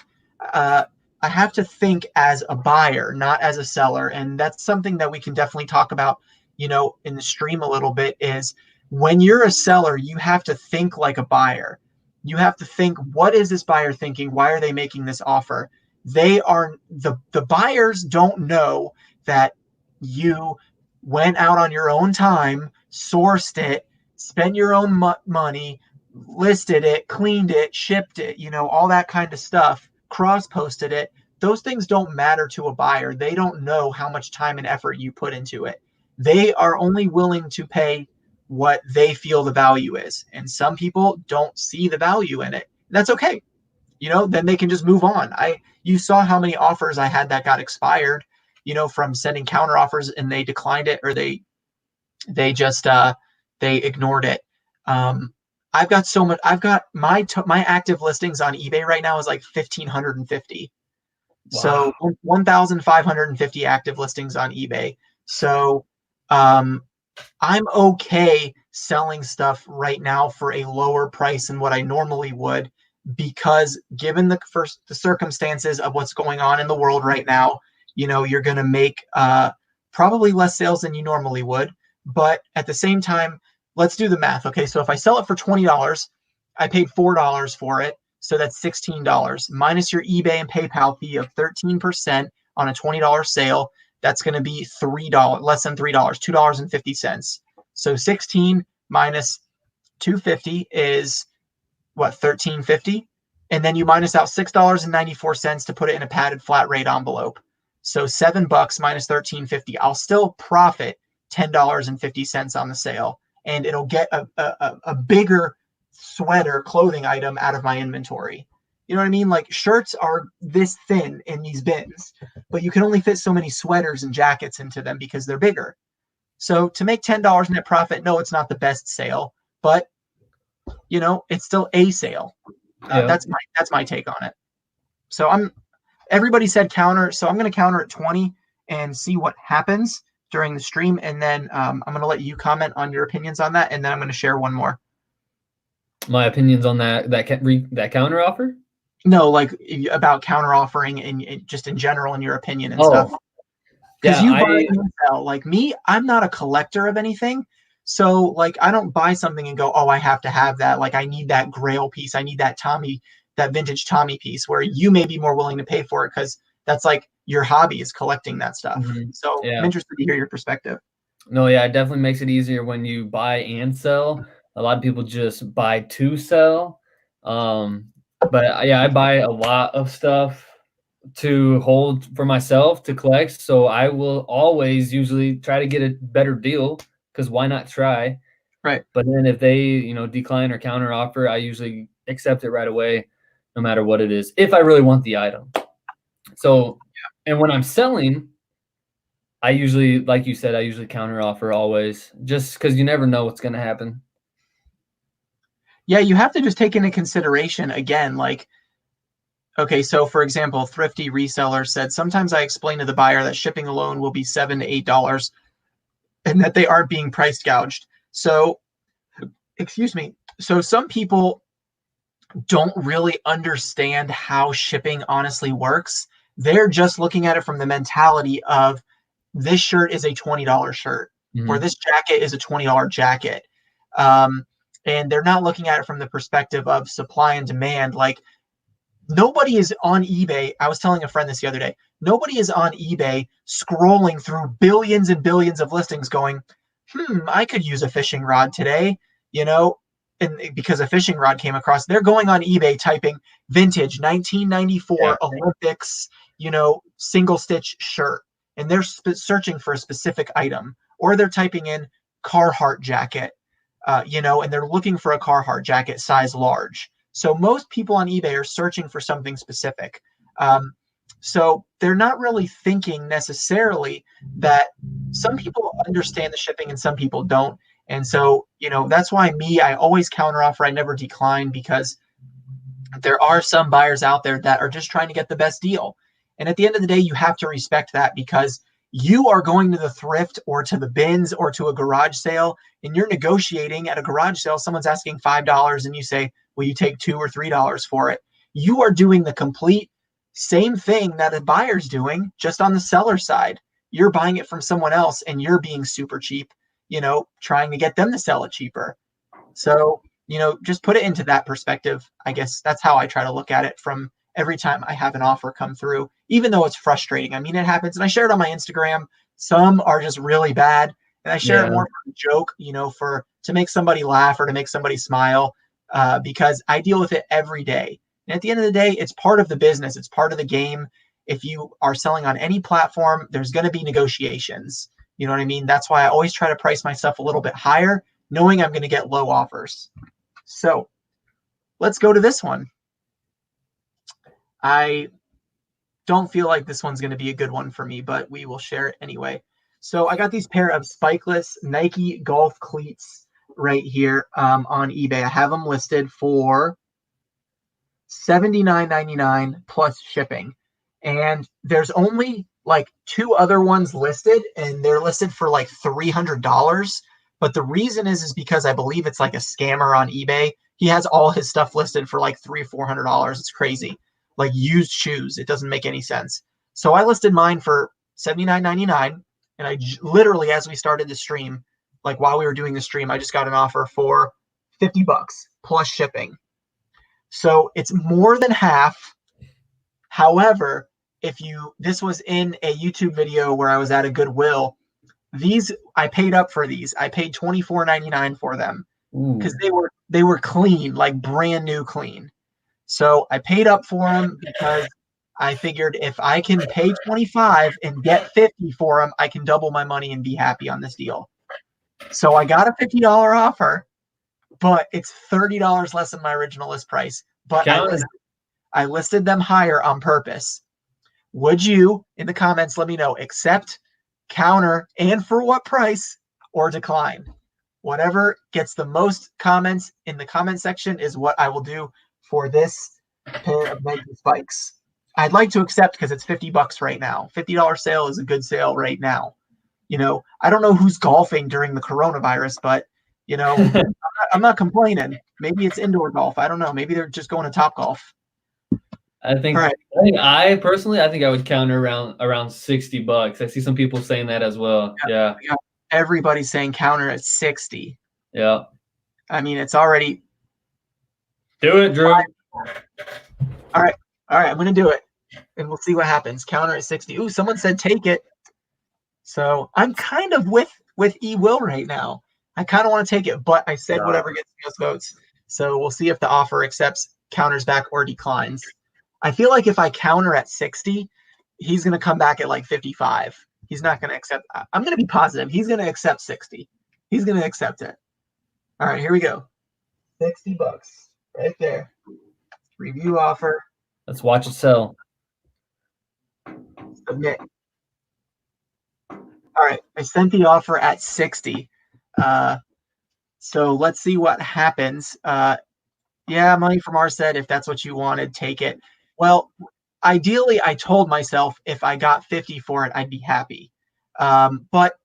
Speaker 1: I have to think as a buyer, not as a seller, and that's something that we can definitely talk about, in the stream a little bit. Is when you're a seller, you have to think like a buyer. You have to think, what is this buyer thinking? Why are they making this offer? They are the buyers don't know that you went out on your own time, sourced it, spent your own money, listed it, cleaned it, shipped it, all that kind of stuff, cross-posted it, those things don't matter to a buyer. They don't know how much time and effort you put into it. They are only willing to pay what they feel the value is. And some people don't see the value in it. That's okay. Then they can just move on. You saw how many offers I had that got expired, from sending counter offers, and they declined it, or they just they ignored it. I've got so much. I've got my active listings on eBay right now is like 1,550.
Speaker 2: Wow.
Speaker 1: So 1,550 active listings on eBay. So I'm okay selling stuff right now for a lower price than what I normally would, because given the circumstances of what's going on in the world right now, you're going to make probably less sales than you normally would. But at the same time, let's do the math. Okay, so if I sell it for $20, I paid $4 for it. So that's $16 minus your eBay and PayPal fee of 13% on a $20 sale. That's going to be $3, less than $3, $2.50. So 16 minus 250 is what, 1350? And then you minus out $6.94 to put it in a padded flat rate envelope. So $7 minus 1350. I'll still profit $10.50 on the sale, and it'll get a bigger sweater clothing item out of my inventory. You know what I mean? Like, shirts are this thin in these bins, but you can only fit so many sweaters and jackets into them because they're bigger. So to make $10 net profit, no, it's not the best sale, but it's still a sale.
Speaker 2: Yeah.
Speaker 1: That's my take on it. So everybody said counter, so I'm going to counter at 20 and see what happens during the stream, and then I'm going to let you comment on your opinions on that, and then I'm going to share one more.
Speaker 2: My opinions on that counter offer?
Speaker 1: No, like about counter offering and just in general, in your opinion and stuff. Because you buy and sell. Like me, I'm not a collector of anything. So like I don't buy something and go, oh, I have to have that. Like I need that Grail piece. I need that vintage Tommy piece, where you may be more willing to pay for it because that's like your hobby is collecting that stuff. Mm-hmm. So yeah. I'm interested to hear your perspective.
Speaker 2: No, yeah, it definitely makes it easier when you buy and sell. A lot of people just buy to sell. But yeah, I buy a lot of stuff to hold for myself to collect. So I will always usually try to get a better deal, because why not try?
Speaker 1: Right.
Speaker 2: But then if they, decline or counter offer, I usually accept it right away, no matter what it is, if I really want the item. So, and when I'm selling, I usually, like you said, I usually counter offer always, just because you never know what's going to happen.
Speaker 1: Yeah, you have to just take into consideration, again, like, okay, so for example, Thrifty Reseller said, sometimes I explain to the buyer that shipping alone will be $7 to $8 and that they aren't being price gouged. So, excuse me. So some people don't really understand how shipping honestly works. They're just looking at it from the mentality of, this shirt is a $20 shirt, mm-hmm. or this jacket is a $20 jacket. And they're not looking at it from the perspective of supply and demand. Like, nobody is on eBay. I was telling a friend this the other day. Nobody is on eBay scrolling through billions and billions of listings going, I could use a fishing rod today, and because a fishing rod came across. They're going on eBay typing vintage 1994 Olympics, single stitch shirt. And they're searching for a specific item, or they're typing in Carhartt jacket, and they're looking for a Carhartt jacket size large. So most people on eBay are searching for something specific. So they're not really thinking necessarily that some people understand the shipping and some people don't. And so, that's why I always counteroffer. I never decline, because there are some buyers out there that are just trying to get the best deal. And at the end of the day, you have to respect that, because you are going to the thrift or to the bins or to a garage sale, and you're negotiating at a garage sale. Someone's asking $5 and you say, will you take $2 or $3 for it? You are doing the complete same thing that a buyer's doing, just on the seller side. You're buying it from someone else and you're being super cheap, trying to get them to sell it cheaper. So, just put it into that perspective. I guess that's how I try to look at it from every time I have an offer come through, even though it's frustrating. I mean, it happens. And I share it on my Instagram. Some are just really bad. And I share it more for a joke, to make somebody laugh or to make somebody smile, because I deal with it every day. And at the end of the day, it's part of the business. It's part of the game. if you are selling on any platform, there's going to be negotiations. You know what I mean? That's why I always try to price myself a little bit higher, knowing I'm going to get low offers. So let's go to this one. I don't feel like this one's going to be a good one for me, but we will share it anyway. So I got these pair of spikeless Nike golf cleats right here on eBay. I have them listed for $79.99 plus shipping. And there's only like 2 other ones listed, and they're listed for like $300. But the reason is because I believe it's like a scammer on eBay. He has all his stuff listed for like $300-400. It's crazy. Like used shoes. It doesn't make any sense. So I listed mine for $79.99. And I literally, as we started the stream, like while we were doing the stream, I just got an offer for $50 plus shipping. So it's more than half. However, this was in a YouTube video where I was at a Goodwill. I paid up for these. I paid $24.99 for them because they were clean, like brand new clean. So I paid up for them because I figured if I can pay 25 and get 50 for them, I can double my money and be happy on this deal. So I got a $50 offer, but it's $30 less than my original list price. But I listed them higher on purpose. Would you, in the comments, let me know, accept, counter, and for what price, or decline? Whatever gets the most comments in the comment section is what I will do for this pair of Nike spikes. I'd like to accept because it's $50 right now. $50 sale is a good sale right now. You know, I don't know who's golfing during the coronavirus, but, you know, I'm not complaining. Maybe it's indoor golf. I don't know. Maybe they're just going to Topgolf.
Speaker 2: I think I personally would counter around $60. I see some people saying that as well. Yeah.
Speaker 1: Everybody's saying counter at 60.
Speaker 2: Yeah.
Speaker 1: I mean, it's already.
Speaker 2: Do it, Drew.
Speaker 1: All right. I'm going to do it. And we'll see what happens. Counter at 60. Ooh, someone said take it. So I'm kind of with E-Will right now. I kind of want to take it, but I said whatever gets the most votes. So we'll see if the offer accepts, counters back, or declines. I feel like if I counter at 60, he's going to come back at like 55. He's not going to accept. I'm going to be positive. He's going to accept 60. He's going to accept it. All right, here we go. $60 right there. Review offer.
Speaker 2: Let's watch it sell.
Speaker 1: Submit. All right, I sent the offer at 60. So let's see what happens. Yeah, money from our said, if that's what you wanted, take it. Well, ideally, I told myself if I got 50 for it, I'd be happy. But,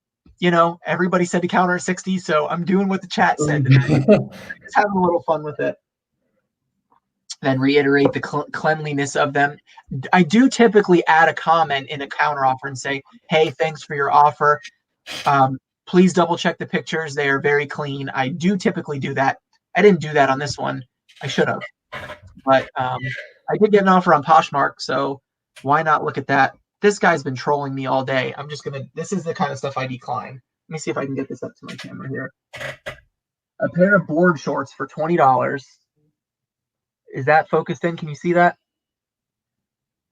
Speaker 1: you know, everybody said to counter at 60, so I'm doing what the chat said. Just having a little fun with it. Then reiterate the cleanliness of them. I do typically add a comment in a counter offer and say, hey, thanks for your offer. Please double check the pictures. They are very clean. I do typically do that. I didn't do that on this one. I should have. But I did get an offer on Poshmark, so why not look at that? This guy's been trolling me all day. This is the kind of stuff I decline. Let me see if I can get this up to my camera here. A pair of board shorts for $20. Is that focused in? Can you see that?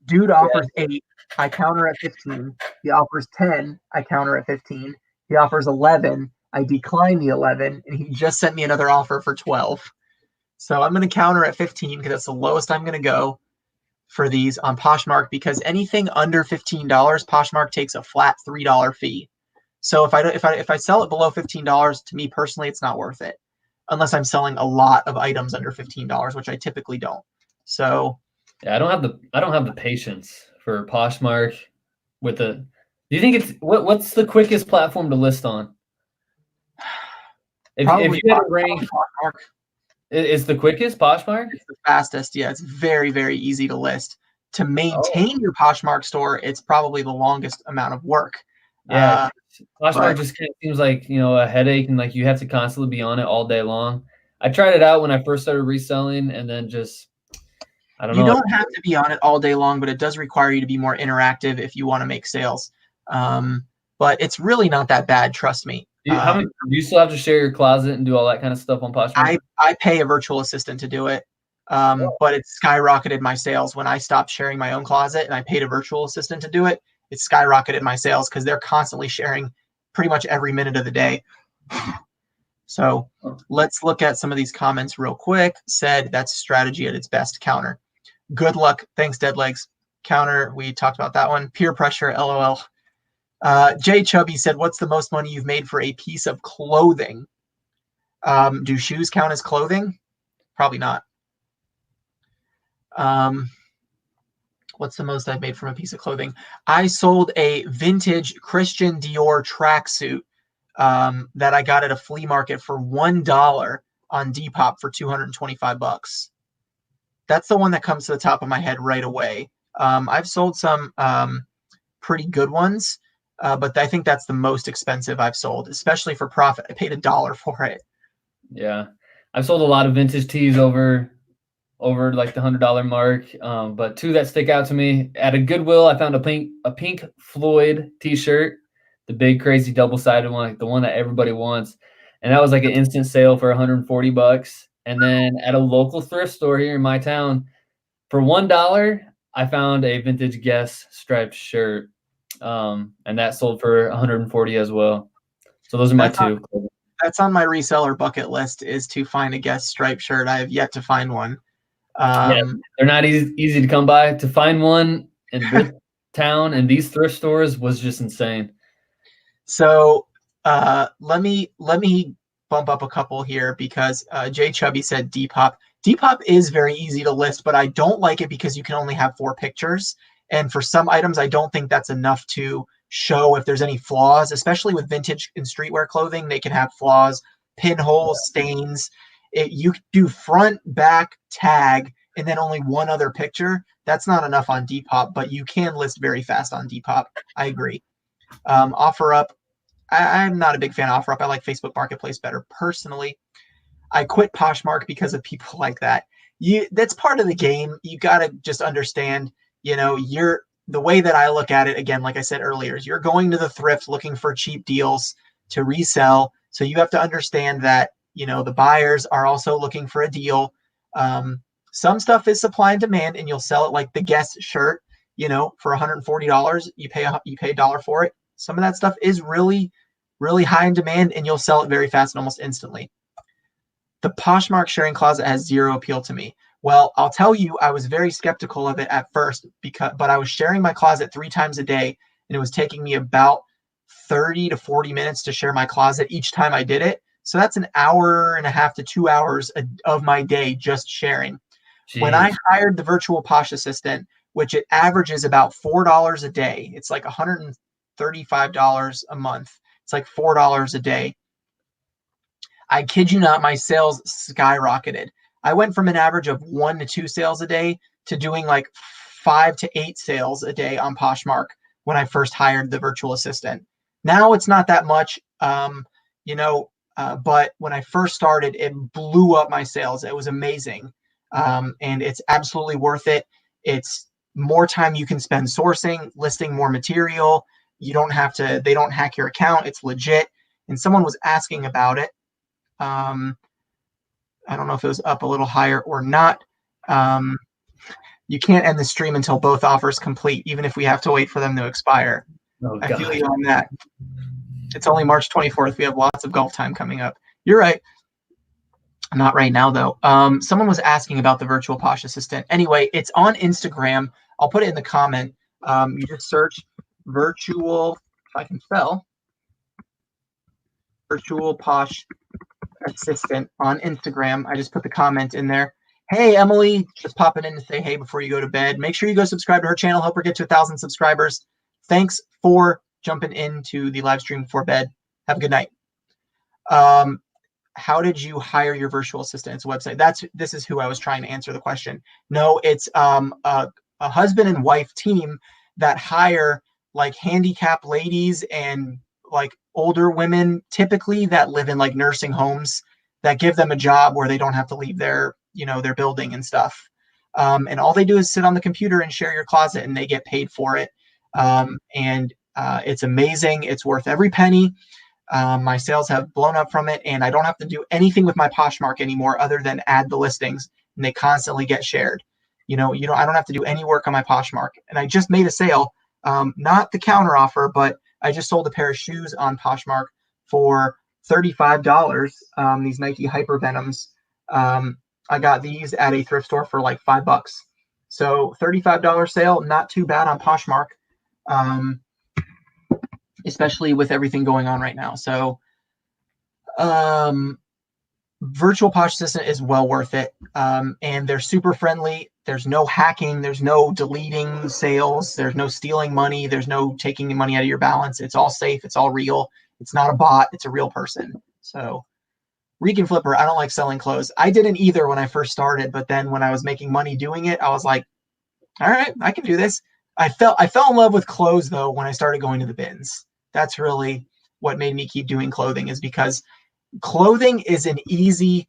Speaker 1: Dude offers 8. I counter at 15. He offers 10. I counter at 15. He offers 11. I decline the 11. And he just sent me another offer for 12. So I'm going to counter at 15 because that's the lowest I'm going to go for these on Poshmark, because anything under $15, Poshmark takes a flat $3 fee. So if I sell it below $15, to me personally, it's not worth it. Unless I'm selling a lot of items under $15, which I typically don't. So
Speaker 2: yeah, I don't have the patience for Poshmark with the. Do you think it's what's the quickest platform to list on? If you had a rank, Poshmark. It's the quickest Poshmark?
Speaker 1: It's the fastest. Yeah, it's very, very easy to list. To maintain your Poshmark store, it's probably the longest amount of work.
Speaker 2: Yeah, Poshmark just kind of seems like, you know, a headache, and like you have to constantly be on it all day long. I tried it out when I first started reselling, and then just I don't know.
Speaker 1: You don't have to be on it all day long, but it does require you to be more interactive if you want to make sales. But it's really not that bad, trust me.
Speaker 2: Do you still have to share your closet and do all that kind of stuff on Poshmark?
Speaker 1: I pay a virtual assistant to do it. But it skyrocketed my sales when I stopped sharing my own closet and I paid a virtual assistant to do it. It skyrocketed my sales because they're constantly sharing pretty much every minute of the day. So let's look at some of these comments real quick. Said that's strategy at its best. Counter. Good luck. Thanks, Dead Legs. Counter. We talked about that one. Peer pressure. LOL. Jay Chubby said, what's the most money you've made for a piece of clothing? Do shoes count as clothing? Probably not. What's the most I've made from a piece of clothing? I sold a vintage Christian Dior tracksuit that I got at a flea market for $1 on Depop for $225. That's the one that comes to the top of my head right away. I've sold some pretty good ones, but I think that's the most expensive I've sold, especially for profit. I paid $1 for it.
Speaker 2: Yeah, I've sold a lot of vintage tees over like the $100 mark. But two that stick out to me at a Goodwill, I found a Pink Floyd T-shirt, the big crazy double-sided one, like the one that everybody wants, and that was like an instant sale for $140. And then at a local thrift store here in my town, for $1, I found a vintage Guess striped shirt, and that sold for $140 as well. So those are my two.
Speaker 1: That's on my reseller bucket list, is to find a Guess striped shirt. I have yet to find one.
Speaker 2: Yeah, they're not easy to come by. To find one in this town and these thrift stores was just insane.
Speaker 1: So let me bump up a couple here because Jay Chubby said Depop. Depop is very easy to list, but I don't like it because you can only have 4 pictures. And for some items, I don't think that's enough to show if there's any flaws, especially with vintage and streetwear clothing. They can have flaws, pinholes, stains. You do front, back, tag, and then only one other picture. That's not enough on Depop, but you can list very fast on Depop. I agree. OfferUp. I'm not a big fan of OfferUp. I like Facebook Marketplace better personally. I quit Poshmark because of people like that. That's part of the game. You got to just understand, the way that I look at it, again, like I said earlier, is you're going to the thrift looking for cheap deals to resell. So you have to understand that, the buyers are also looking for a deal. Some stuff is supply and demand, and you'll sell it like the Guess shirt, for $140. You pay $1 for it. Some of that stuff is really, really high in demand, and you'll sell it very fast and almost instantly. The Poshmark sharing closet has zero appeal to me. Well, I'll tell you, I was very skeptical of it at first, but I was sharing my closet 3 times a day, and it was taking me about 30 to 40 minutes to share my closet each time I did it. So that's an hour and a half to 2 hours of my day just sharing. Jeez. When I hired the virtual Posh assistant, which it averages about $4 a day, it's like $135 a month. It's like $4 a day. I kid you not, my sales skyrocketed. I went from an average of 1 to 2 sales a day to doing like 5 to 8 sales a day on Poshmark when I first hired the virtual assistant. Now it's not that much, but when I first started, it blew up my sales. It was amazing. And it's absolutely worth it. It's more time you can spend sourcing, listing more material. They don't hack your account. It's legit. And someone was asking about it. I don't know if it was up a little higher or not. You can't end the stream until both offers complete, even if we have to wait for them to expire. Oh, I feel you on that. It's only March 24th. We have lots of golf time coming up. You're right. Not right now, though. Someone was asking about the virtual Posh assistant. Anyway, it's on Instagram. I'll put it in the comment. You just search virtual, if I can spell, virtual Posh assistant on Instagram. I just put the comment in there. Hey, Emily, just popping in to say hey before you go to bed. Make sure you go subscribe to her channel. Help her get to 1,000 subscribers. Thanks for jumping into the live stream before bed. Have a good night. How did you hire your virtual assistant? It's a website. This is who I was trying to answer the question. No, it's a husband and wife team that hire like handicapped ladies and like older women, typically that live in like nursing homes, that give them a job where they don't have to leave their building and stuff. And all they do is sit on the computer and share your closet, and they get paid for it. It's amazing. It's worth every penny. My sales have blown up from it, and I don't have to do anything with my Poshmark anymore other than add the listings. and they constantly get shared. I don't have to do any work on my Poshmark. And I just made a sale, not the counter offer, but I just sold a pair of shoes on Poshmark for $35. These Nike Hyper Venoms. I got these at a thrift store for like $5. So $35 sale, not too bad on Poshmark, especially with everything going on right now. So Virtual Posh Assistant is well worth it. And they're super friendly. There's no hacking. There's no deleting sales. There's no stealing money. There's no taking money out of your balance. It's all safe. It's all real. It's not a bot. It's a real person. So Regan Flipper, I don't like selling clothes. I didn't either when I first started, but then when I was making money doing it, I was like, all right, I can do this. I fell in love with clothes though when I started going to the bins. That's really what made me keep doing clothing, is because clothing is an easy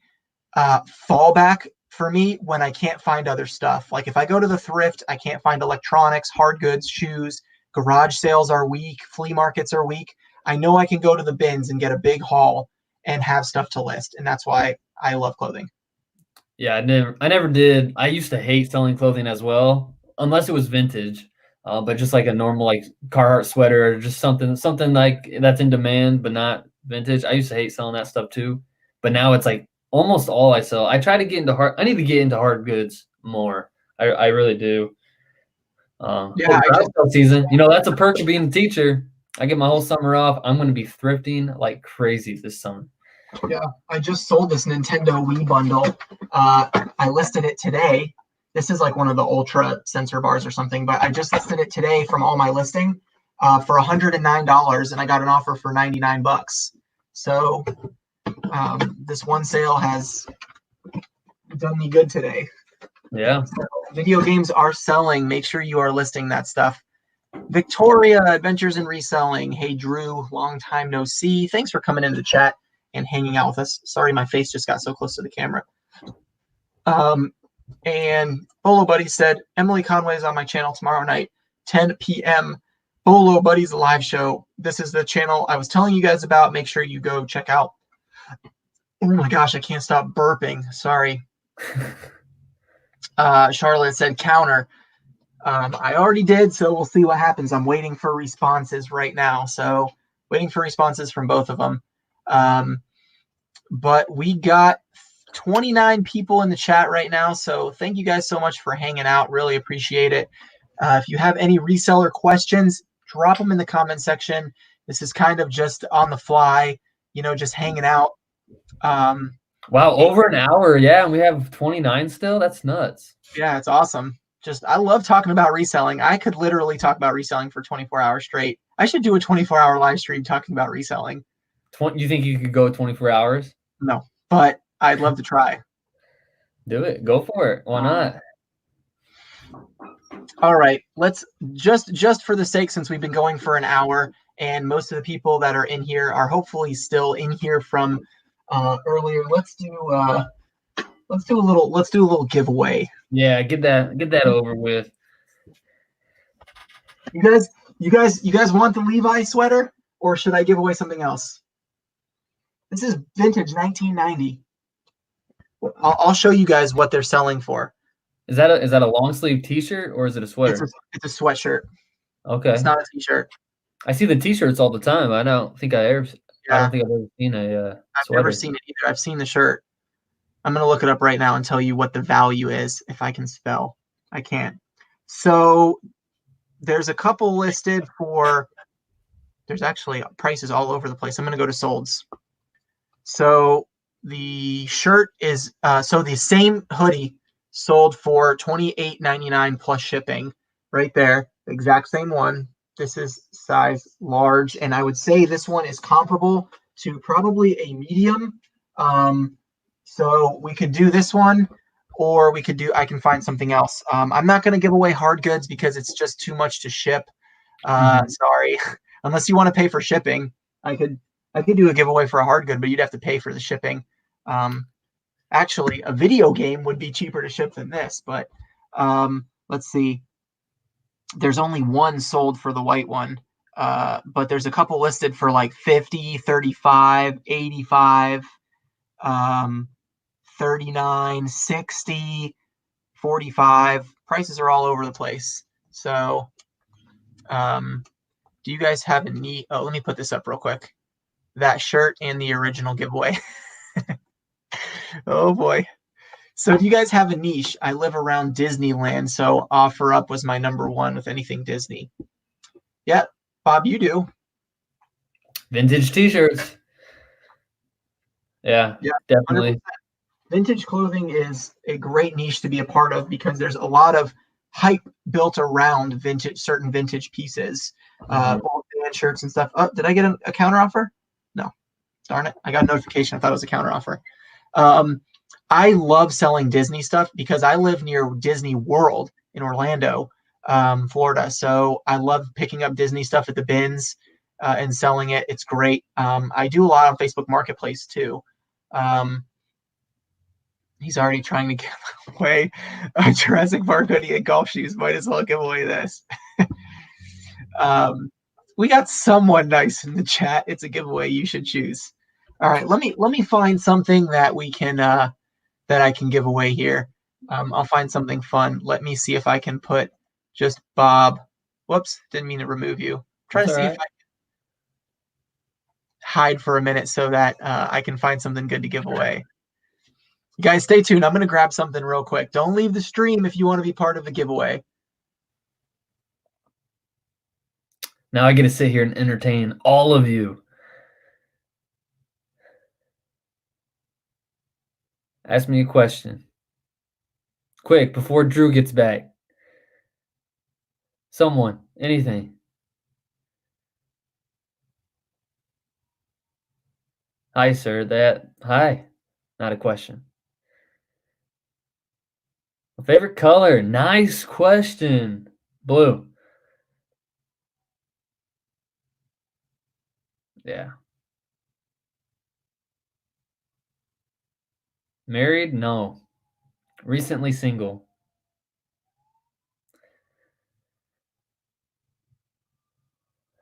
Speaker 1: fallback for me when I can't find other stuff. Like if I go to the thrift, I can't find electronics, hard goods, shoes, garage sales are weak, flea markets are weak. I know I can go to the bins and get a big haul and have stuff to list. And that's why I love clothing.
Speaker 2: Yeah, I never did. I used to hate selling clothing as well, unless it was vintage. But just like a normal like Carhartt sweater or just something like that's in demand but not vintage. I used to hate selling that stuff too. But now it's like almost all I sell. I try to get into I need to get into hard goods more. I really do.
Speaker 1: Yeah,
Speaker 2: garage sale season. That's a perk of being a teacher. I get my whole summer off. I'm going to be thrifting like crazy this summer.
Speaker 1: Yeah, I just sold this Nintendo Wii bundle. I listed it today. This is like one of the ultra sensor bars or something, but I just listed it today from all my listing for $109, and I got an offer for $99. So this one sale has done me good today.
Speaker 2: Yeah.
Speaker 1: So, video games are selling. Make sure you are listing that stuff. Victoria, Adventures in Reselling. Hey, Drew, long time no see. Thanks for coming into the chat and hanging out with us. Sorry, my face just got so close to the camera. And Bolo Buddy said, Emily Conway is on my channel tomorrow night, 10 p.m. Bolo Buddy's live show. This is the channel I was telling you guys about. Make sure you go check out. Oh my gosh, I can't stop burping. Sorry. Charlotte said counter. I already did, so we'll see what happens. I'm waiting for responses right now. So waiting for responses from both of them. But we got 29 people in the chat right now. So thank you guys so much for hanging out. Really appreciate it. If you have any reseller questions, drop them in the comment section. This is kind of just on the fly, just hanging out.
Speaker 2: Wow, over an hour. Yeah, and we have 29 still. That's nuts.
Speaker 1: Yeah, it's awesome. I love talking about reselling. I could literally talk about reselling for 24 hours straight. I should do a 24-hour live stream talking about reselling.
Speaker 2: You think you could go 24 hours?
Speaker 1: No, but I'd love to try.
Speaker 2: Do it. Go for it. Why not?
Speaker 1: All right. Let's just for the sake, since we've been going for an hour and most of the people that are in here are hopefully still in here from earlier. Let's do a little giveaway.
Speaker 2: Yeah, get that over with.
Speaker 1: You guys want the Levi sweater, or should I give away something else? This is vintage 1990. I'll show you guys what they're selling for.
Speaker 2: Is that a long sleeve T-shirt or is it a sweater?
Speaker 1: It's a sweatshirt.
Speaker 2: Okay.
Speaker 1: It's not a T-shirt.
Speaker 2: I see the T-shirts all the time. I don't think I've ever seen a
Speaker 1: I've
Speaker 2: sweater.
Speaker 1: never seen it either. I've seen the shirt. I'm gonna look it up right now and tell you what the value is if I can spell. I can't. So there's a couple listed for. There's actually prices all over the place. I'm gonna go to solds. So the shirt is so the same hoodie sold for $28.99 plus shipping, right there, the exact same one. This is size large, and I would say this one is comparable to probably a medium. So we could do this one, or I can find something else. I'm not going to give away hard goods because it's just too much to ship. Sorry, unless you want to pay for shipping, I could do a giveaway for a hard good, but you'd have to pay for the shipping. Actually, a video game would be cheaper to ship than this, but let's see. There's only one sold for the white one, but there's a couple listed for like 50, 35, 85, $39, $60, $45. Prices are all over the place. So, do you guys have a neat? Oh, let me put this up real quick. That shirt and the original giveaway. Oh boy. So do you guys have a niche? I live around Disneyland, so offer up was my number one with anything Disney. Yeah, Bob, you do.
Speaker 2: Vintage t-shirts. Yeah, definitely.
Speaker 1: 100%. Vintage clothing is a great niche to be a part of because there's a lot of hype built around certain vintage pieces, old band shirts and stuff. Oh, did I get a counter offer? No, darn it! I got a notification. I thought it was a counter offer. I love selling Disney stuff because I live near Disney World in Orlando, Florida. So I love picking up Disney stuff at the bins and selling it. It's great. I do a lot on Facebook Marketplace too. He's already trying to give away a Jurassic Park hoodie and golf shoes. Might as well give away this. We got someone nice in the chat. It's a giveaway you should choose. All right, let me find something that we can that I can give away here. I'll find something fun. Let me see if I can put just Bob. Whoops, didn't mean to remove you. Trying to see if I can hide for a minute so that I can find something good to give away. You guys, stay tuned. I'm going to grab something real quick. Don't leave the stream if you want to be part of the giveaway.
Speaker 2: Now I get to sit here and entertain all of you. Ask me a question. Quick, before Drew gets back. Someone, anything. Hi, sir. Hi. Not a question. Favorite color? Nice question. Blue. Yeah. Married? No. Recently single.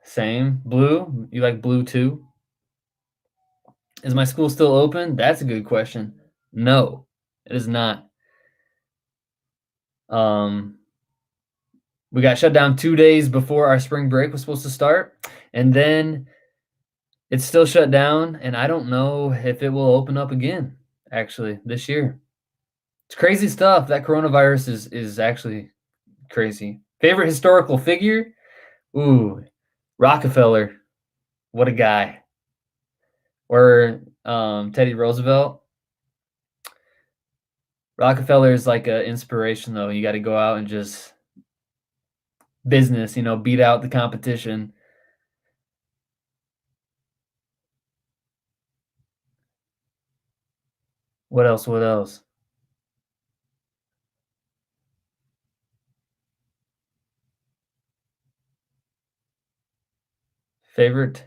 Speaker 2: Same. Blue? You like blue too? Is my school still open? That's a good question. No, it is not. We got shut down 2 days before our spring break was supposed to start, and then it's still shut down, and I don't know if it will open up again, actually, this year. It's crazy stuff. That coronavirus is actually crazy. Favorite historical figure? Ooh, Rockefeller. What a guy. Or Teddy Roosevelt. Rockefeller is like an inspiration, though. You got to go out and just business, beat out the competition. What else? What else? Favorite?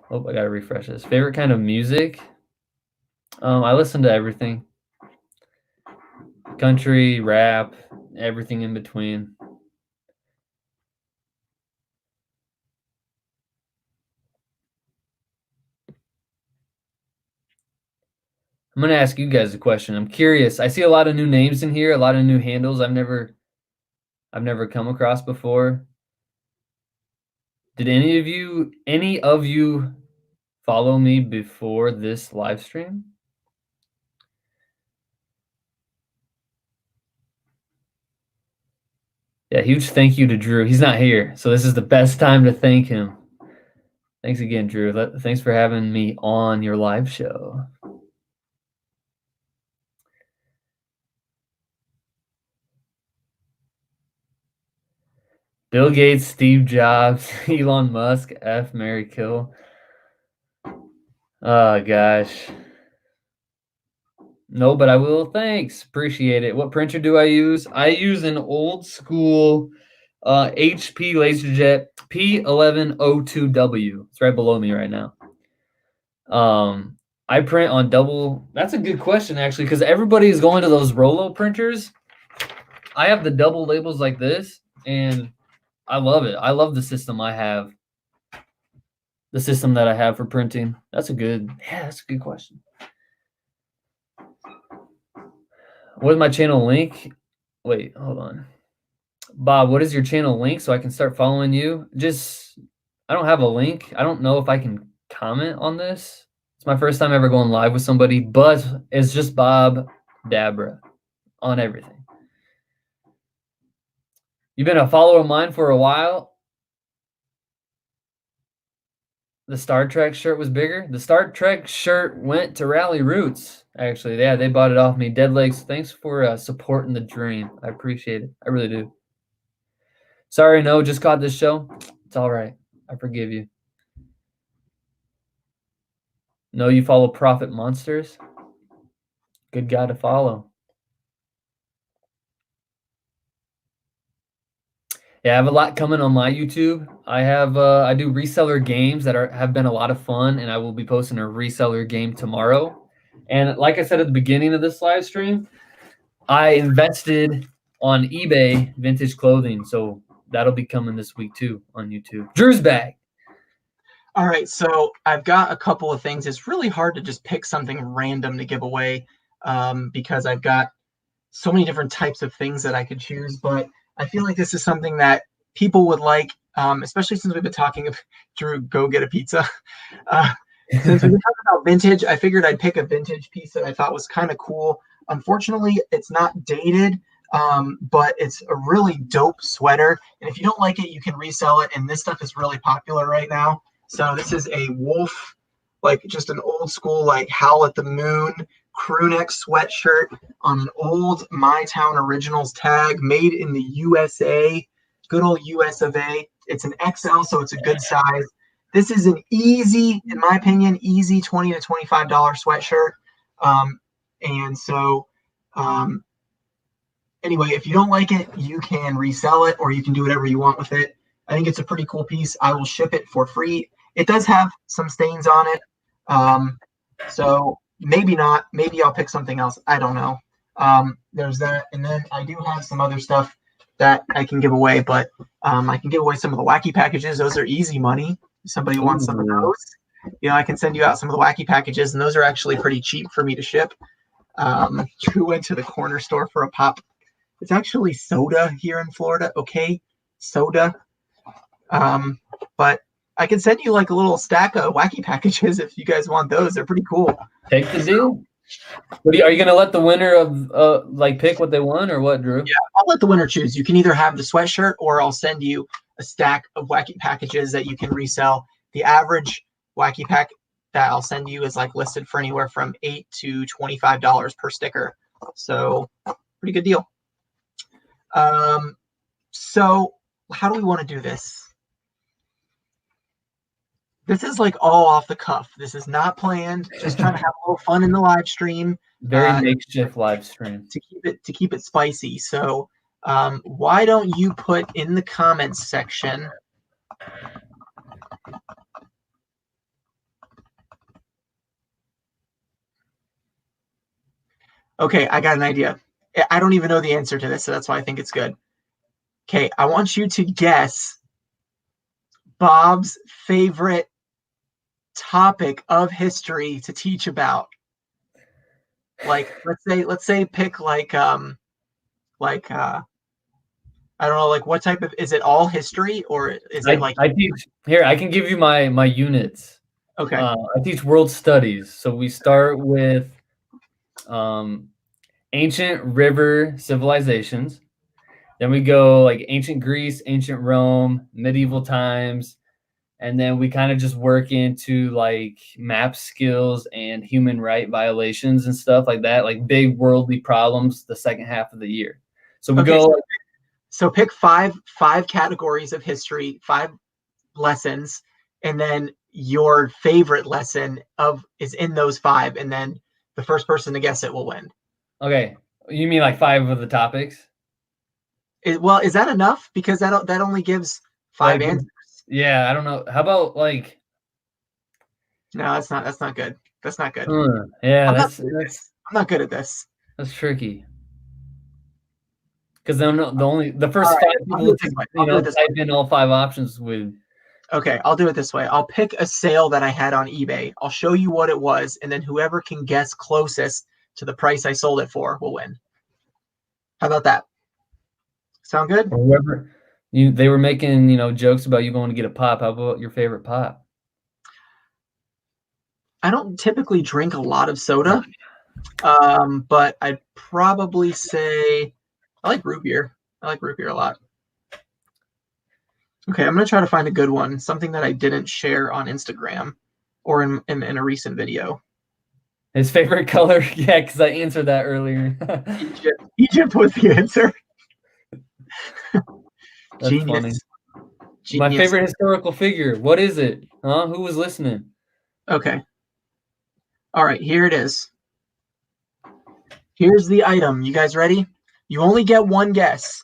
Speaker 2: Oh, I got to refresh this. Favorite kind of music? I listen to everything. Country, rap, everything in between. I'm going to ask you guys a question. I'm curious. I see a lot of new names in here, a lot of new handles I've never come across before. Did any of you follow me before this live stream? Yeah, huge thank you to Drew. He's not here, so this is the best time to thank him. Thanks again, Drew. Thanks for having me on your live show. Bill Gates, Steve Jobs, Elon Musk, F, Mary, kill. Oh, gosh. No, but I will. Thanks. Appreciate it. What printer do I use? I use an old school HP LaserJet P1102W. It's right below me right now. I print on double. That's a good question, actually, because everybody is going to those Rollo printers. I have the double labels like this, and I love it. I love the system I have. The system that I have for printing. That's a good question. What's my channel link? Wait, hold on. Bob, what is your channel link so I can start following you? I don't have a link. I don't know if I can comment on this. It's my first time ever going live with somebody, but it's just Bob Dabra on everything. You've been a follower of mine for a while. The Star Trek shirt was bigger. The Star Trek shirt went to Rally Roots. Actually, yeah, they bought it off me. Dead Legs, thanks for supporting the dream. I appreciate it. I really do. Sorry, no, just caught this show. It's all right. I forgive you. No, you follow Profit Monsters. Good guy to follow. Yeah, I have a lot coming on my YouTube. I do reseller games that have been a lot of fun, and I will be posting a reseller game tomorrow. And like I said at the beginning of this live stream, I invested on eBay vintage clothing, so that'll be coming this week too on YouTube. Drew's back.
Speaker 1: All right, so I've got a couple of things. It's really hard to just pick something random to give away because I've got so many different types of things that I could choose. But I feel like this is something that people would like, especially since we've been talking about Drew, go get a pizza. Since we've been talking about vintage, I figured I'd pick a vintage piece that I thought was kind of cool. Unfortunately, it's not dated, but it's a really dope sweater. And if you don't like it, you can resell it. And this stuff is really popular right now. So this is a wolf, like just an old school, like Howl at the Moon crew neck sweatshirt on an old My Town Originals tag, made in the USA, good old US of A. It's an XL, so it's a good size. This is an easy, in my opinion, easy $20 to $25 sweatshirt. Anyway, if you don't like it, you can resell it or you can do whatever you want with it. I think it's a pretty cool piece. I will ship it for free. It does have some stains on it. So maybe not. Maybe I'll pick something else. I don't know. There's that. And then I do have some other stuff that I can give away, but I can give away some of the wacky packages. Those are easy money. If somebody wants some of those, I can send you out some of the wacky packages, and those are actually pretty cheap for me to ship. Drew went to the corner store for a pop. It's actually soda here in Florida. Okay, soda. But I can send you like a little stack of wacky packages if you guys want those. They're pretty cool.
Speaker 2: Take the deal. Are you going to let the winner of pick what they want or what, Drew?
Speaker 1: Yeah, I'll let the winner choose. You can either have the sweatshirt or I'll send you a stack of wacky packages that you can resell. The average wacky pack that I'll send you is like listed for anywhere from $8 to $25 per sticker. So pretty good deal. So how do we want to do this? This is like all off the cuff. This is not planned. Just trying to have a little fun in the live stream.
Speaker 2: Very makeshift live stream
Speaker 1: to keep it spicy. So why don't you put in the comments section? Okay, I got an idea. I don't even know the answer to this, so that's why I think it's good. Okay, I want you to guess Bob's favorite topic of history to teach about. Like, let's say pick like I don't know, like what type of, is it all history or is it like
Speaker 2: I teach here? I can give you my units.
Speaker 1: Okay.
Speaker 2: I teach world studies, so we start with ancient river civilizations. Then we go like ancient Greece, ancient Rome, medieval times, and then we kind of just work into like map skills and human right violations and stuff like that, like big worldly problems the second half of the year. So we go.
Speaker 1: So pick five categories of history, 5 lessons, and then your favorite lesson is in those 5, and then the first person to guess it will win.
Speaker 2: Okay, you mean like 5 of the topics?
Speaker 1: Well, is that enough? Because that only gives 5 answers.
Speaker 2: Yeah, I don't know. How about like?
Speaker 1: No, that's not good. That's not good.
Speaker 2: Yeah,
Speaker 1: I'm not good at this.
Speaker 2: That's tricky. Because then the first 5 people type in all 5 options would.
Speaker 1: Okay, I'll do it this way. I'll pick a sale that I had on eBay. I'll show you what it was, and then whoever can guess closest to the price I sold it for will win. How about that? Sound good?
Speaker 2: Or whoever they were making, jokes about you going to get a pop. How about your favorite pop?
Speaker 1: I don't typically drink a lot of soda, but I'd probably say I like root beer. I like root beer a lot. Okay, I'm going to try to find a good one, something that I didn't share on Instagram or in a recent video.
Speaker 2: His favorite color? Yeah, because I answered that earlier.
Speaker 1: Egypt. Egypt was the answer.
Speaker 2: That's
Speaker 1: Genius.
Speaker 2: funny.
Speaker 1: Genius.
Speaker 2: My favorite historical figure. What is it? Huh? Who was listening?
Speaker 1: Okay. All right, here it is. Here's the item. You guys ready? You only get one guess.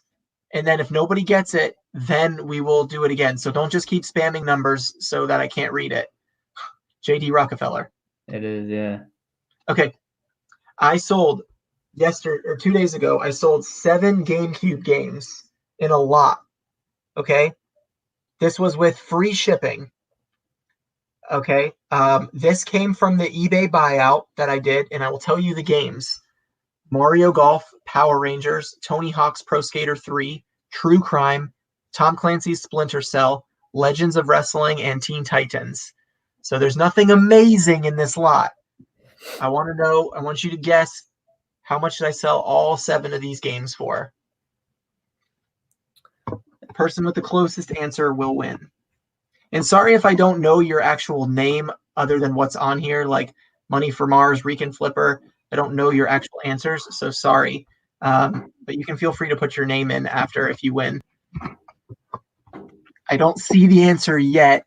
Speaker 1: And then if nobody gets it, then we will do it again. So don't just keep spamming numbers so that I can't read it. JD Rockefeller.
Speaker 2: It is, yeah.
Speaker 1: Okay. I sold 2 days ago, I sold 7 GameCube games in a lot. Okay. This was with free shipping. Okay. This came from the eBay buyout that I did, and I will tell you the games. Mario Golf, Power Rangers, Tony Hawk's Pro Skater 3, True Crime, Tom Clancy's Splinter Cell, Legends of Wrestling, and Teen Titans. So there's nothing amazing in this lot. I want you to guess, how much did I sell all 7 of these games for? The person with the closest answer will win. And sorry if I don't know your actual name other than what's on here, like Money for Mars, Recon Flipper. I don't know your actual answers, so sorry. But you can feel free to put your name in after if you win. I don't see the answer yet.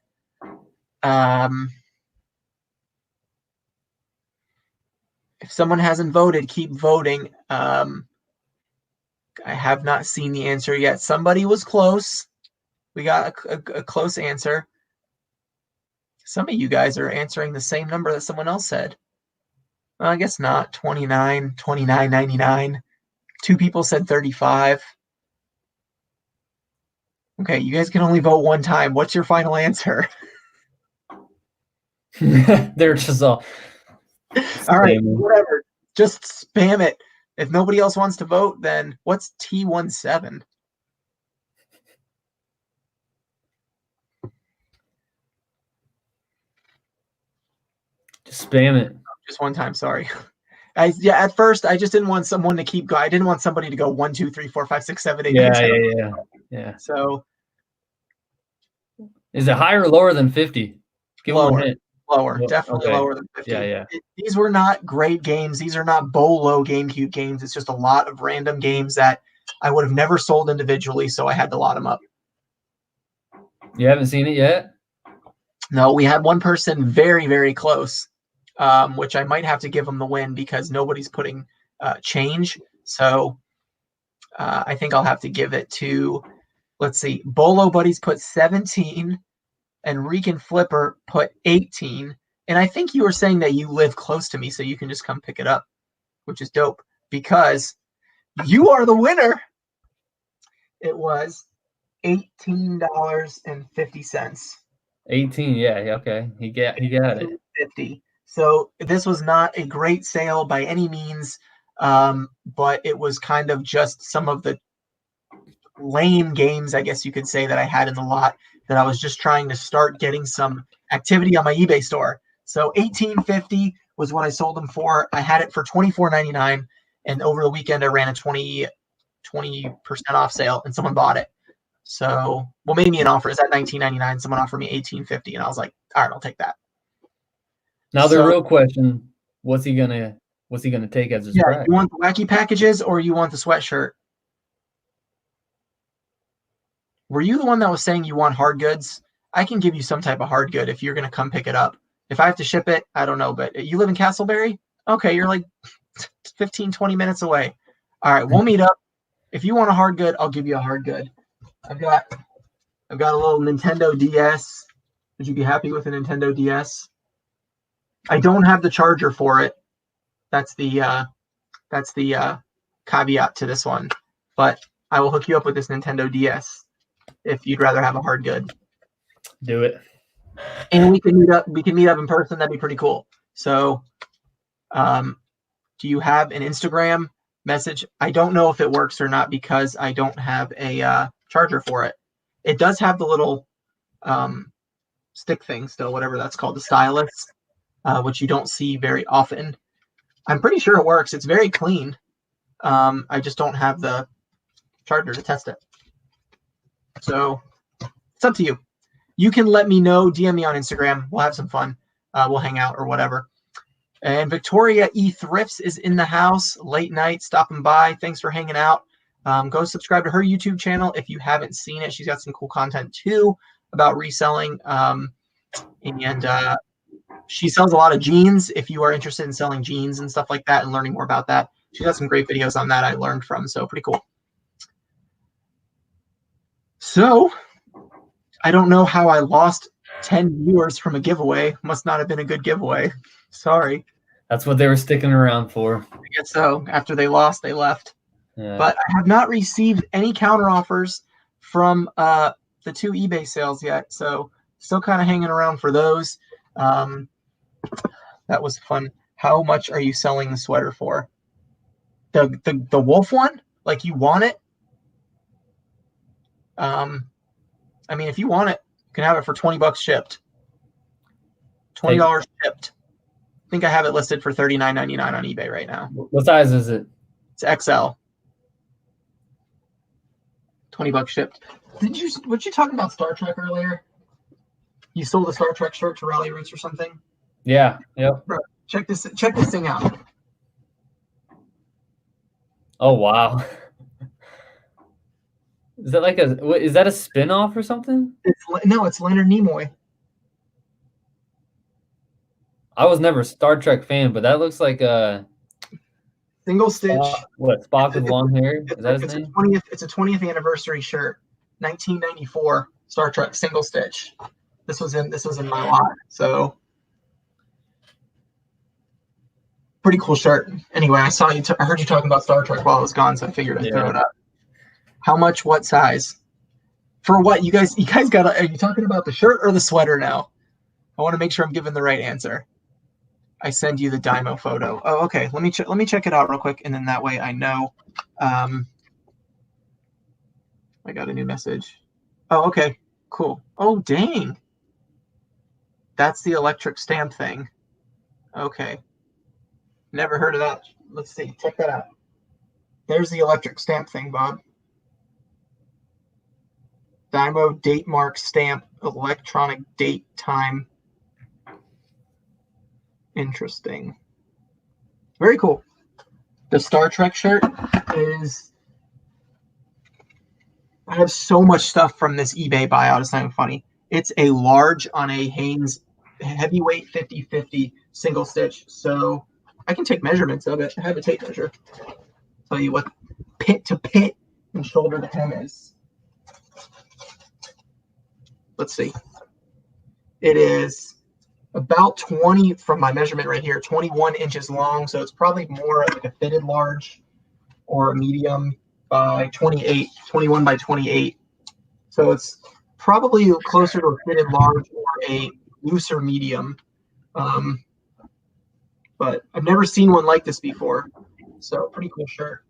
Speaker 1: If someone hasn't voted, keep voting. I have not seen the answer yet. Somebody was close. We got a close answer. Some of you guys are answering the same number that someone else said. Well, I guess not. 29, 29.99. 2 people said 35. Okay, you guys can only vote one time. What's your final answer?
Speaker 2: They're just all
Speaker 1: right,
Speaker 2: spamming.
Speaker 1: whatever. Just spam it. If nobody else wants to vote, then what's T17?
Speaker 2: Just spam it.
Speaker 1: Just one time, sorry. At first I just didn't want someone to keep going. I didn't want somebody to go 1, 2, 3, 4, 5, 6, 7, 8, 9, 10.
Speaker 2: Yeah.
Speaker 1: So
Speaker 2: is it higher or lower than 50? Give
Speaker 1: lower.
Speaker 2: them a hint.
Speaker 1: Lower, definitely
Speaker 2: okay.
Speaker 1: Lower than 50.
Speaker 2: Yeah.
Speaker 1: These were not great games. These are not BOLO GameCube games. It's just a lot of random games that I would have never sold individually, so I had to lot them up.
Speaker 2: You haven't seen it yet?
Speaker 1: No, we had one person very, very close, which I might have to give them the win because nobody's putting change. So I think I'll have to give it to, let's see, Bolo Buddies put 17 and Recon Flipper put 18. And I think you were saying that you live close to me, so you can just come pick it up, which is dope because you are the winner. It was $18.50.
Speaker 2: 18, yeah, okay. He got it.
Speaker 1: 50. So this was not a great sale by any means, but it was kind of just some of the lame games, I guess you could say, that I had in the lot that I was just trying to start getting some activity on my eBay store. So $18.50 was what I sold them for. I had it for $24.99, and over the weekend I ran a 20% off sale, and someone bought it. So, well, made me an offer. It's at $19.99. Someone offered me $18.50, and I was like, all right, I'll take that.
Speaker 2: Now the real question: what's he gonna take as his prize?
Speaker 1: You want the wacky packages or you want the sweatshirt? Were you the one that was saying you want hard goods? I can give you some type of hard good if you're gonna come pick it up. If I have to ship it, I don't know, but you live in Castleberry? Okay, you're like 15, 20 minutes away. All right, we'll meet up. If you want a hard good, I'll give you a hard good. I've got a little Nintendo DS. Would you be happy with a Nintendo DS? I don't have the charger for it. That's the caveat to this one. But I will hook you up with this Nintendo DS if you'd rather have a hard good.
Speaker 2: Do it.
Speaker 1: And we can meet up. We can meet up in person. That'd be pretty cool. So, do you have an Instagram message. I don't know if it works or not because I don't have a charger for it. It does have the little stick thing still, whatever that's called, the stylus, which you don't see very often. I'm pretty sure it works. It's very clean. I just don't have the charger to test it. So it's up to you. You can let me know, DM me on Instagram. We'll have some fun. We'll hang out or whatever. And Victoria E. Thrifts is in the house late night, stopping by. Thanks for hanging out. Go subscribe to her YouTube channel if you haven't seen it. She's got some cool content too about reselling. And she sells a lot of jeans. If you are interested in selling jeans and stuff like that and learning more about that, she's got some great videos on that I learned from. So pretty cool. So I don't know how I lost 10 viewers from a giveaway. Must not have been a good giveaway. Sorry.
Speaker 2: That's what they were sticking around for.
Speaker 1: I guess so. After they lost, they left.
Speaker 2: Yeah.
Speaker 1: But I have not received any counter offers from the 2 eBay sales yet. So still kind of hanging around for those. That was fun. How much are you selling the sweater for? The wolf one? Like, you want it? I mean, if you want it, you can have it for $20 shipped. $20 shipped. I think I have it listed for $39.99 on eBay right now.
Speaker 2: What size is it?
Speaker 1: It's XL. $20 shipped. What you talking about Star Trek earlier? You sold a Star Trek shirt to Rally Roots or something?
Speaker 2: Yeah. Yep.
Speaker 1: Bro, check this thing out.
Speaker 2: Oh wow. Is that like is that a spin-off or something?
Speaker 1: It's Leonard Nimoy.
Speaker 2: I was never a Star Trek fan, but that looks like a
Speaker 1: single stitch.
Speaker 2: Spock with long hair? Is that his name?
Speaker 1: It's a 20th anniversary shirt, 1994 Star Trek single stitch. This was in my lot, so pretty cool shirt. Anyway, I saw you. I heard you talking about Star Trek while I was gone, so I figured I'd throw it up. How much? What size? For what? You guys got? Are you talking about the shirt or the sweater now? I want to make sure I'm giving the right answer. I send you the Dymo photo. Oh, okay. Let me check it out real quick, and then that way I know. I got a new message. Oh, okay. Cool. Oh, dang. That's the electric stamp thing. Okay. Never heard of that. Let's see. Check that out. There's the electric stamp thing, Bob. Dymo date mark stamp, electronic date time. Interesting. Very cool. The Star Trek shirt is... I have so much stuff from this eBay buyout. It's not even funny. It's a large on a Hanes heavyweight 50/50 single stitch. So I can take measurements of it. I have a tape measure. Tell you what pit to pit and shoulder to hem is. Let's see. It is about 20 from my measurement right here, 21 inches long. So it's probably more like a fitted large or a medium by 21 by 28. So it's probably closer to a fitted large or a looser medium. But I've never seen one like this before. So pretty cool shirt.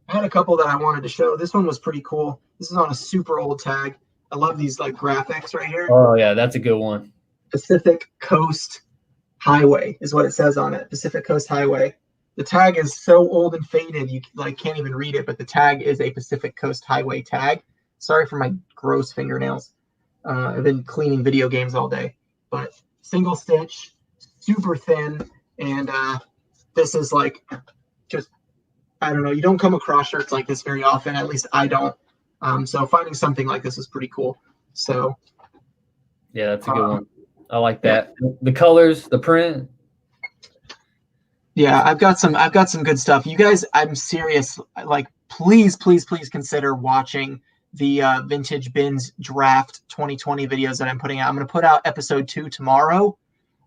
Speaker 1: I had a couple that I wanted to show. This one was pretty cool. This is on a super old tag. I love these like graphics right here.
Speaker 2: Oh yeah, that's a good one.
Speaker 1: Pacific Coast Highway is what it says on it. Pacific Coast Highway. The tag is so old and faded you like can't even read it, but the tag is a Pacific Coast Highway tag. Sorry for my gross fingernails. I've been cleaning video games all day. But single stitch, super thin, and this is like just, I don't know, you don't come across shirts like this very often, at least I don't. So finding something like this is pretty cool. So
Speaker 2: yeah, that's a good one. I like that. Yeah. The colors, the print.
Speaker 1: Yeah, I've got some good stuff. You guys, I'm serious. Like, please consider watching the Vintage Bins Draft 2020 videos that I'm putting out. I'm going to put out episode 2 tomorrow.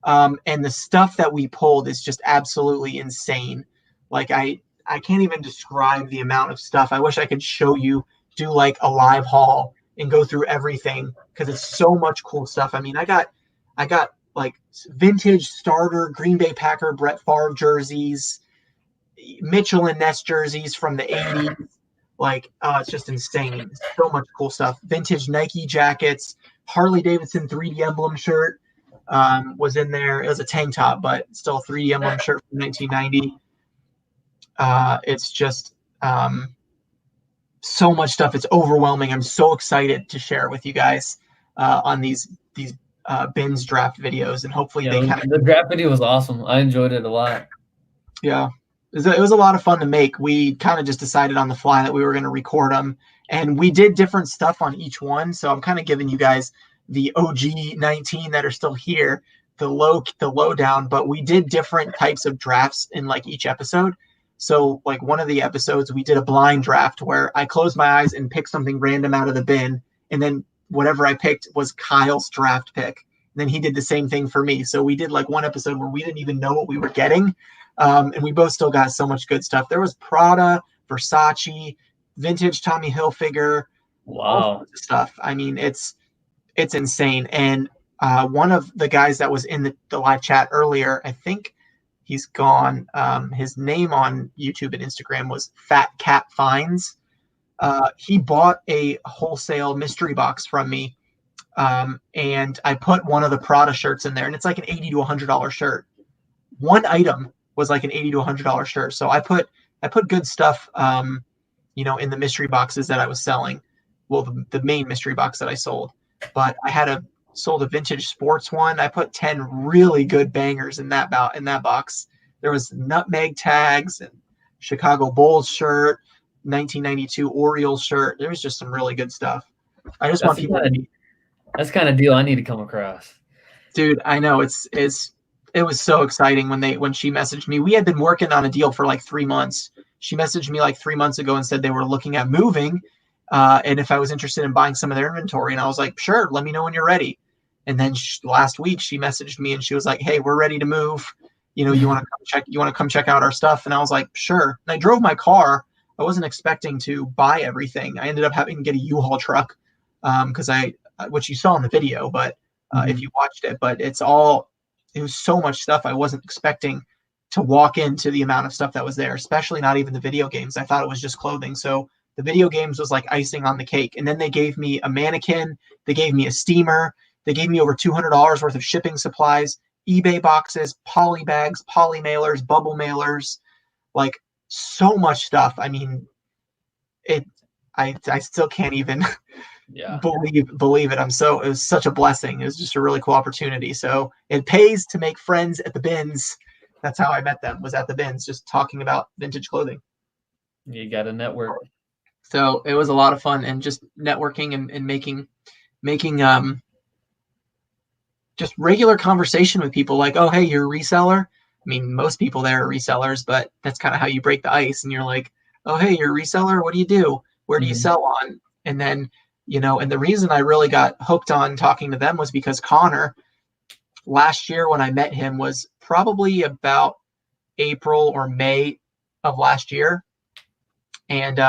Speaker 1: And the stuff that we pulled is just absolutely insane. Like, I can't even describe the amount of stuff. I wish I could show you, do like a live haul and go through everything because it's so much cool stuff. I mean, I got like vintage starter Green Bay Packer Brett Favre jerseys. Mitchell and Ness jerseys from the 80s. Like, it's just insane. So much cool stuff. Vintage Nike jackets, Harley Davidson 3D emblem shirt was in there. It was a tank top, but still a 3D emblem shirt from 1990. It's just so much stuff. It's overwhelming. I'm so excited to share it with you guys on these bins draft videos, and hopefully
Speaker 2: Yeah,
Speaker 1: they kind of
Speaker 2: the draft video was awesome. I enjoyed it a lot.
Speaker 1: yeah. It was a lot of fun to make. We kind of just decided on the fly that we were going to record them, and we did different stuff on each one. So I'm kind of giving you guys the OG 19 that are still here, the lowdown, but we did different types of drafts in like each episode. So like one of the episodes, we did a blind draft where I closed my eyes and picked something random out of the bin, and then whatever I picked was Kyle's draft pick. And then he did the same thing for me. So we did like one episode where we didn't even know what we were getting. And we both still got so much good stuff. There was Prada, Versace, vintage Tommy Hilfiger, all
Speaker 2: Wow.
Speaker 1: sorts of stuff. I mean, it's insane. And one of the guys that was in the live chat earlier, I think he's gone. His name on YouTube and Instagram was Fat Cat Finds. He bought a wholesale mystery box from me. And I put one of the Prada shirts in there, and it's like an $80 to $100 shirt. One item was like an $80 to $100 shirt. So I put good stuff, in the mystery boxes that I was selling. Well, the main mystery box that I sold, but I sold a vintage sports one. I put 10 really good bangers in that box. There was nutmeg tags and Chicago Bulls shirt, 1992 Orioles shirt. There was just some really good stuff. I just want people to be.
Speaker 2: That's the kind of deal I need to come across.
Speaker 1: Dude, I know it was so exciting when she messaged me. We had been working on a deal for like 3 months. She messaged me like 3 months ago and said they were looking at moving, and if I was interested in buying some of their inventory. And I was like, sure, let me know when you're ready. And then last week she messaged me and she was like, hey, we're ready to move. You want to come check out our stuff? And I was like, sure. And I drove my car. I wasn't expecting to buy everything. I ended up having to get a U-Haul truck because which you saw in the video, but if you watched it, but it was so much stuff. I wasn't expecting to walk into the amount of stuff that was there, especially not even the video games. I thought it was just clothing. So the video games was like icing on the cake. And then they gave me a mannequin. They gave me a steamer. They gave me over $200 worth of shipping supplies, eBay boxes, poly bags, poly mailers, bubble mailers, like so much stuff. I mean, I still can't even believe it. It was such a blessing. It was just a really cool opportunity. So it pays to make friends at the bins. That's how I met them, was at the bins, just talking about vintage clothing.
Speaker 2: You got a network.
Speaker 1: So it was a lot of fun, and just networking and making just regular conversation with people like, oh, hey, you're a reseller. I mean, most people there are resellers, but that's kind of how you break the ice. And you're like, oh, hey, you're a reseller. What do you do? Where do you sell on? And then, and the reason I really got hooked on talking to them was because Connor, last year when I met him, was probably about April or May of last year. And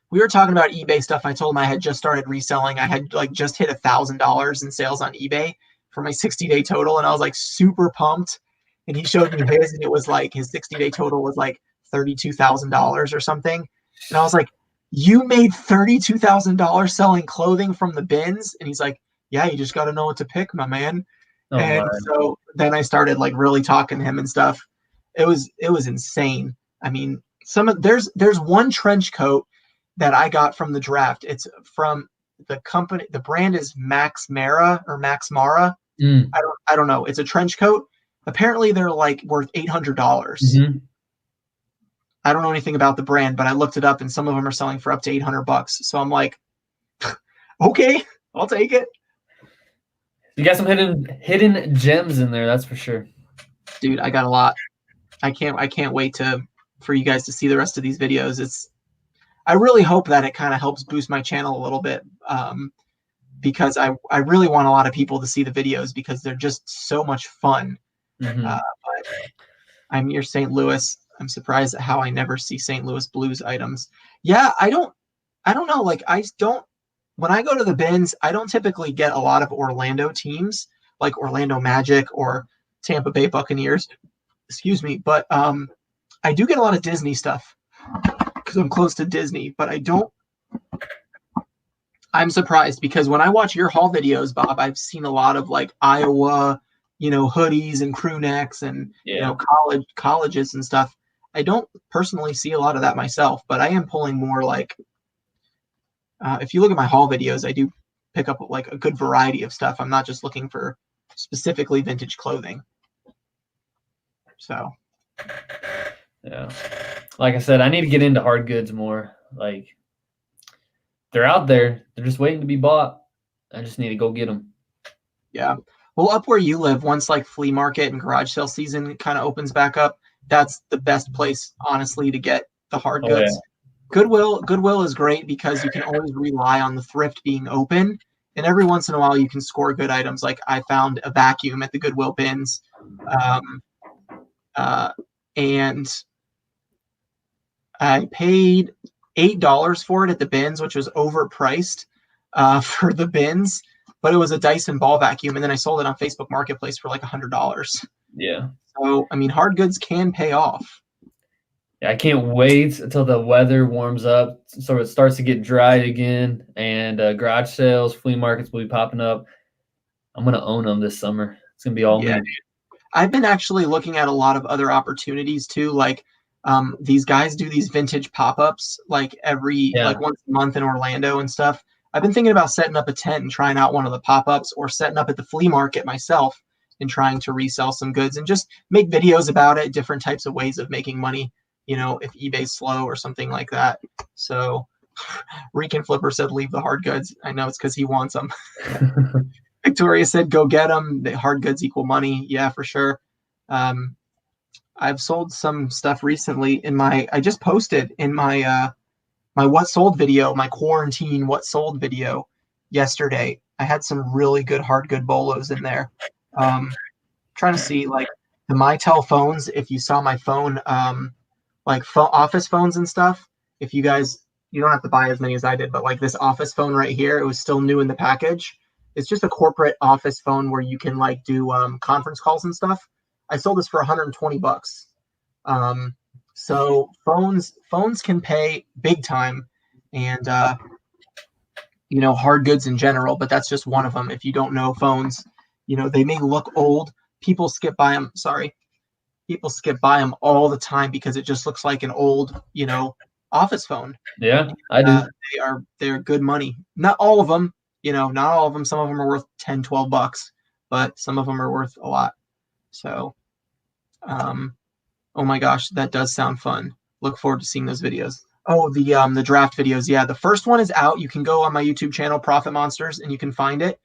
Speaker 1: we were talking about eBay stuff. I told him I had just started reselling. I had like just hit $1,000 in sales on eBay for my 60-day total. And I was like super pumped. And he showed me his, and it was like his 60-day total was like $32,000 or something. And I was like, you made $32,000 selling clothing from the bins? And he's like, yeah, you just got to know what to pick, my man. So then I started like really talking to him and stuff. It was insane. I mean, there's one trench coat that I got from the draft. It's from the company. The brand is Max Mara. I don't know. It's a trench coat. Apparently they're like worth $800. I don't know anything about the brand, but I looked it up, and some of them are selling for up to $800. So I'm like, okay, I'll take it.
Speaker 2: You got some hidden gems in there, that's for sure.
Speaker 1: Dude, I got a lot. I can't wait for you guys to see the rest of these videos. I really hope that it kind of helps boost my channel a little bit, because I really want a lot of people to see the videos because they're just so much fun. But I'm near St. Louis. I'm surprised at how I never see St. Louis Blues items. Yeah, I don't know. Like when I go to the bins, I don't typically get a lot of Orlando teams like Orlando Magic or Tampa Bay Buccaneers. Excuse me. But I do get a lot of Disney stuff because I'm close to Disney, but I'm surprised because when I watch your haul videos, Bob, I've seen a lot of like Iowa, hoodies and crew necks and,
Speaker 2: Yeah.
Speaker 1: colleges and stuff. I don't personally see a lot of that myself, but I am pulling more like, if you look at my haul videos, I do pick up like a good variety of stuff. I'm not just looking for specifically vintage clothing. So,
Speaker 2: Yeah. Like I said, I need to get into hard goods more. Like, they're out there. They're just waiting to be bought. I just need to go get them.
Speaker 1: yeah. Well, up where you live, once like flea market and garage sale season kind of opens back up, that's the best place, honestly, to get the hard
Speaker 2: Oh, yeah.
Speaker 1: goods. Goodwill is great because you can always rely on the thrift being open, and every once in a while you can score good items. Like I found a vacuum at the Goodwill bins, and I paid $8 for it at the bins, which was overpriced for the bins. But it was a Dyson ball vacuum, and then I sold it on Facebook Marketplace for like $100.
Speaker 2: Yeah.
Speaker 1: So I mean, hard goods can pay off.
Speaker 2: I can't wait until the weather warms up so it starts to get dry again, and garage sales, flea markets will be popping up. I'm going to own them this summer. It's going to be all
Speaker 1: Yeah,
Speaker 2: me.
Speaker 1: I've been actually looking at a lot of other opportunities too. Like these guys do these vintage pop-ups like
Speaker 2: Yeah.
Speaker 1: once a month in Orlando and stuff. I've been thinking about setting up a tent and trying out one of the pop-ups or setting up at the flea market myself and trying to resell some goods and just make videos about it, different types of ways of making money, if eBay's slow or something like that. So Rican Flipper said leave the hard goods. I know it's because he wants them. Victoria said, "Go get them. The hard goods equal money." Yeah, for sure. Um, I've sold some stuff recently I just posted in my what sold video, my quarantine what sold video yesterday. I had some really good hard good bolos in there. Trying to see like the Mytel phones. If you saw my phone, like office phones and stuff. If you don't have to buy as many as I did, but like this office phone right here, it was still new in the package. It's just a corporate office phone where you can like do conference calls and stuff. I sold this for 120 bucks. So phones can pay big time, and hard goods in general. But that's just one of them. If you don't know phones, they may look old. People skip by them. Sorry, people skip by them all the time because it just looks like an old, office phone.
Speaker 2: Yeah, I do.
Speaker 1: They're good money. Not all of them, not all of them. Some of them are worth 10, 12 bucks, but some of them are worth a lot. So, oh my gosh, that does sound fun. Look forward to seeing those videos. Oh, the draft videos. Yeah, the first one is out. You can go on my YouTube channel, Profit Monsters, and you can find it.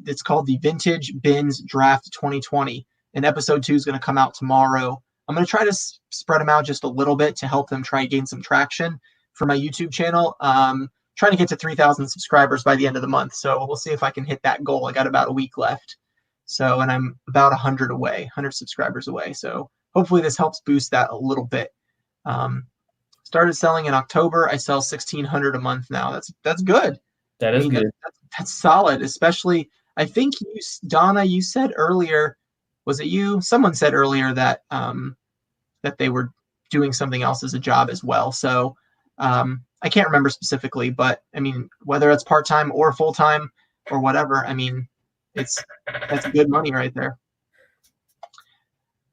Speaker 1: It's called the Vintage Bins Draft 2020, and episode 2 is going to come out tomorrow. I'm going to try to spread them out just a little bit to help them try and gain some traction for my YouTube channel. Trying to get to 3,000 subscribers by the end of the month. So we'll see if I can hit that goal. I got about a week left. So, and I'm about 100 subscribers away. So hopefully this helps boost that a little bit. Started selling in October. I sell 1,600 a month now. That's good.
Speaker 2: That is good.
Speaker 1: That's solid, especially I think Donna, you said earlier, was it you? Someone said earlier that that they were doing something else as a job as well. So I can't remember specifically, but I mean, whether it's part-time or full-time or whatever, I mean, that's good money right there.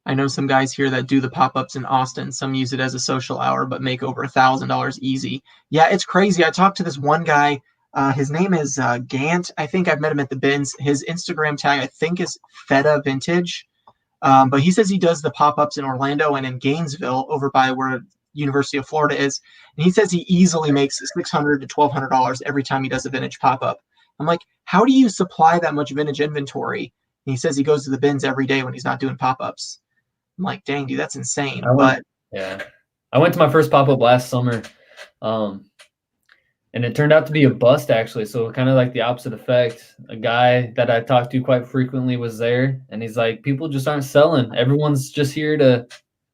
Speaker 1: I know some guys here that do the pop-ups in Austin. Some use it as a social hour, but make over $1,000 easy. Yeah, it's crazy. I talked to this one guy. His name is Gant. I think I've met him at the bins. His Instagram tag, I think, is Feta Vintage. But he says he does the pop-ups in Orlando and in Gainesville over by where University of Florida is. And he says he easily makes $600 to $1,200 every time he does a vintage pop-up. I'm like, how do you supply that much vintage inventory? And he says he goes to the bins every day when he's not doing pop-ups. I'm like, dang, dude, that's insane.
Speaker 2: I went to my first pop-up last summer, and it turned out to be a bust, actually. So kind of like the opposite effect. A guy that I talked to quite frequently was there, and he's like, people just aren't selling. Everyone's just here to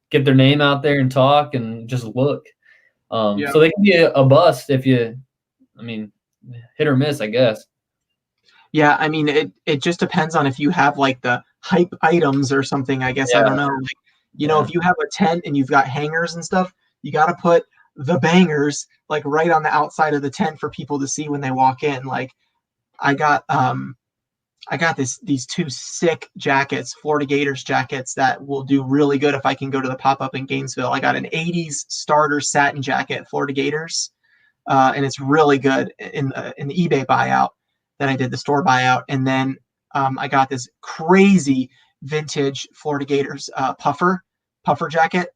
Speaker 2: get their name out there and talk and just look. So they can be a bust if you, hit or miss, I guess.
Speaker 1: Yeah, I mean, it just depends on if you have like the hype items or something, I guess. Yeah. I don't know. Like, You know, if you have a tent and you've got hangers and stuff, you got to put the bangers like right on the outside of the tent for people to see when they walk in. Like I got these two sick jackets, Florida Gators jackets that will do really good if I can go to the pop-up in Gainesville. I got an 80s starter satin jacket, Florida Gators, and it's really good in the eBay buyout that I did, the store buyout. And then I got this crazy vintage Florida Gators puffer jacket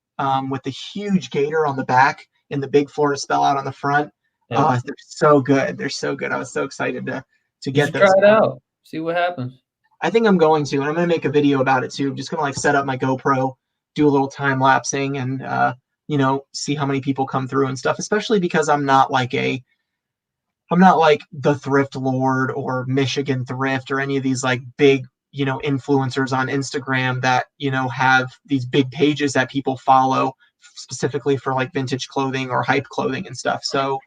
Speaker 1: with the huge gator on the back and the big Florida spell out on the front.
Speaker 2: Yep.
Speaker 1: They're so good. They're so good. I was so excited to
Speaker 2: You
Speaker 1: get
Speaker 2: should
Speaker 1: those.
Speaker 2: try it out. See what happens.
Speaker 1: I think I'm going to, and I'm going to make a video about it too. I'm just going to like set up my GoPro, do a little time lapsing, and see how many people come through and stuff. Especially because I'm not like the Thrift Lord or Michigan Thrift or any of these like big influencers on Instagram that have these big pages that people follow specifically for like vintage clothing or hype clothing and stuff. So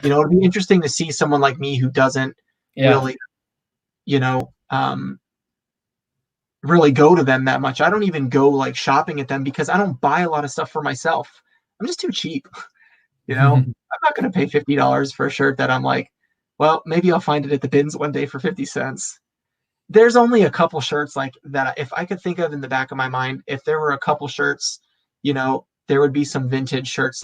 Speaker 1: it'd be interesting to see someone like me who doesn't really really go to them that much. I don't even go like shopping at them because I don't buy a lot of stuff for myself. I'm just too cheap. I'm not going to pay $50 for a shirt that I'm like, well, maybe I'll find it at the bins one day for 50 cents. There's only a couple shirts like that. If I could think of in the back of my mind, if there were a couple shirts, there would be some vintage shirts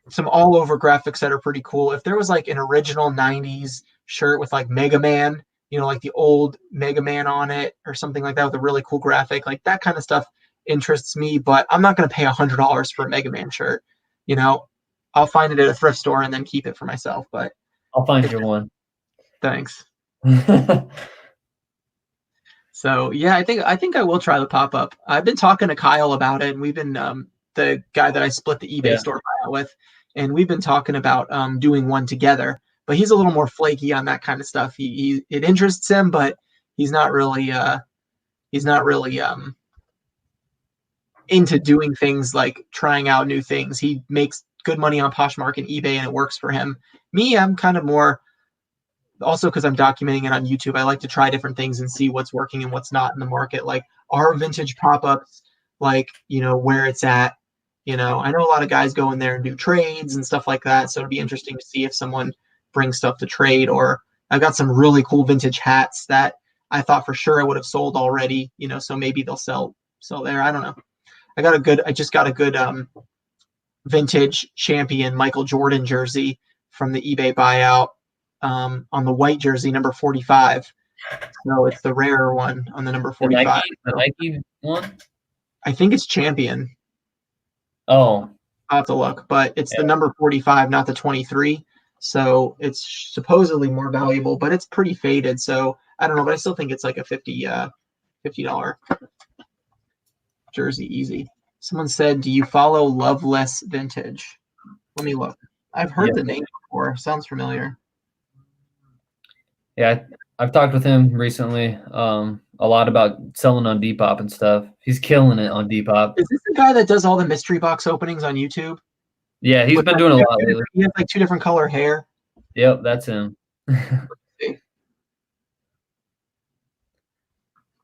Speaker 1: some all over graphics that are pretty cool. If there was like an original 90s shirt with like Mega Man, like the old Mega Man on it or something like that with a really cool graphic, like that kind of stuff interests me, but I'm not going to pay $100 for a Mega Man shirt. I'll find it at a thrift store and then keep it for myself, but
Speaker 2: I'll find you one.
Speaker 1: Thanks. So yeah, I think I will try the pop-up. I've been talking to Kyle about it, and we've been the guy that I split the eBay store buyout with, and we've been talking about doing one together. But he's a little more flaky on that kind of stuff. It interests him, but he's not really into doing things like trying out new things. He makes good money on Poshmark and eBay, and it works for him. Me, I'm kind of more. Also, because I'm documenting it on YouTube, I like to try different things and see what's working and what's not in the market. Like, are vintage pop-ups, like, where it's at? I know a lot of guys go in there and do trades and stuff like that. So it'd be interesting to see if someone brings stuff to trade. Or I've got some really cool vintage hats that I thought for sure I would have sold already. So maybe they'll sell there. I don't know. I just got a good vintage champion Michael Jordan jersey from the eBay buyout. On the white jersey, number 45. No, it's the rarer one on the number 45.
Speaker 2: The Nike one?
Speaker 1: I think it's champion.
Speaker 2: Oh.
Speaker 1: I'll have to look, but it's the number 45, not the 23. So it's supposedly more valuable, but it's pretty faded. So I don't know, but I still think it's like a $50 jersey easy. Someone said, do you follow Loveless Vintage? Let me look. I've heard the name before. Sounds familiar.
Speaker 2: Yeah, I've talked with him recently a lot about selling on Depop and stuff. He's killing it on Depop.
Speaker 1: Is this the guy that does all the mystery box openings on YouTube?
Speaker 2: Yeah, he's been doing a lot lately.
Speaker 1: He has like 2 different color hair.
Speaker 2: Yep, that's him.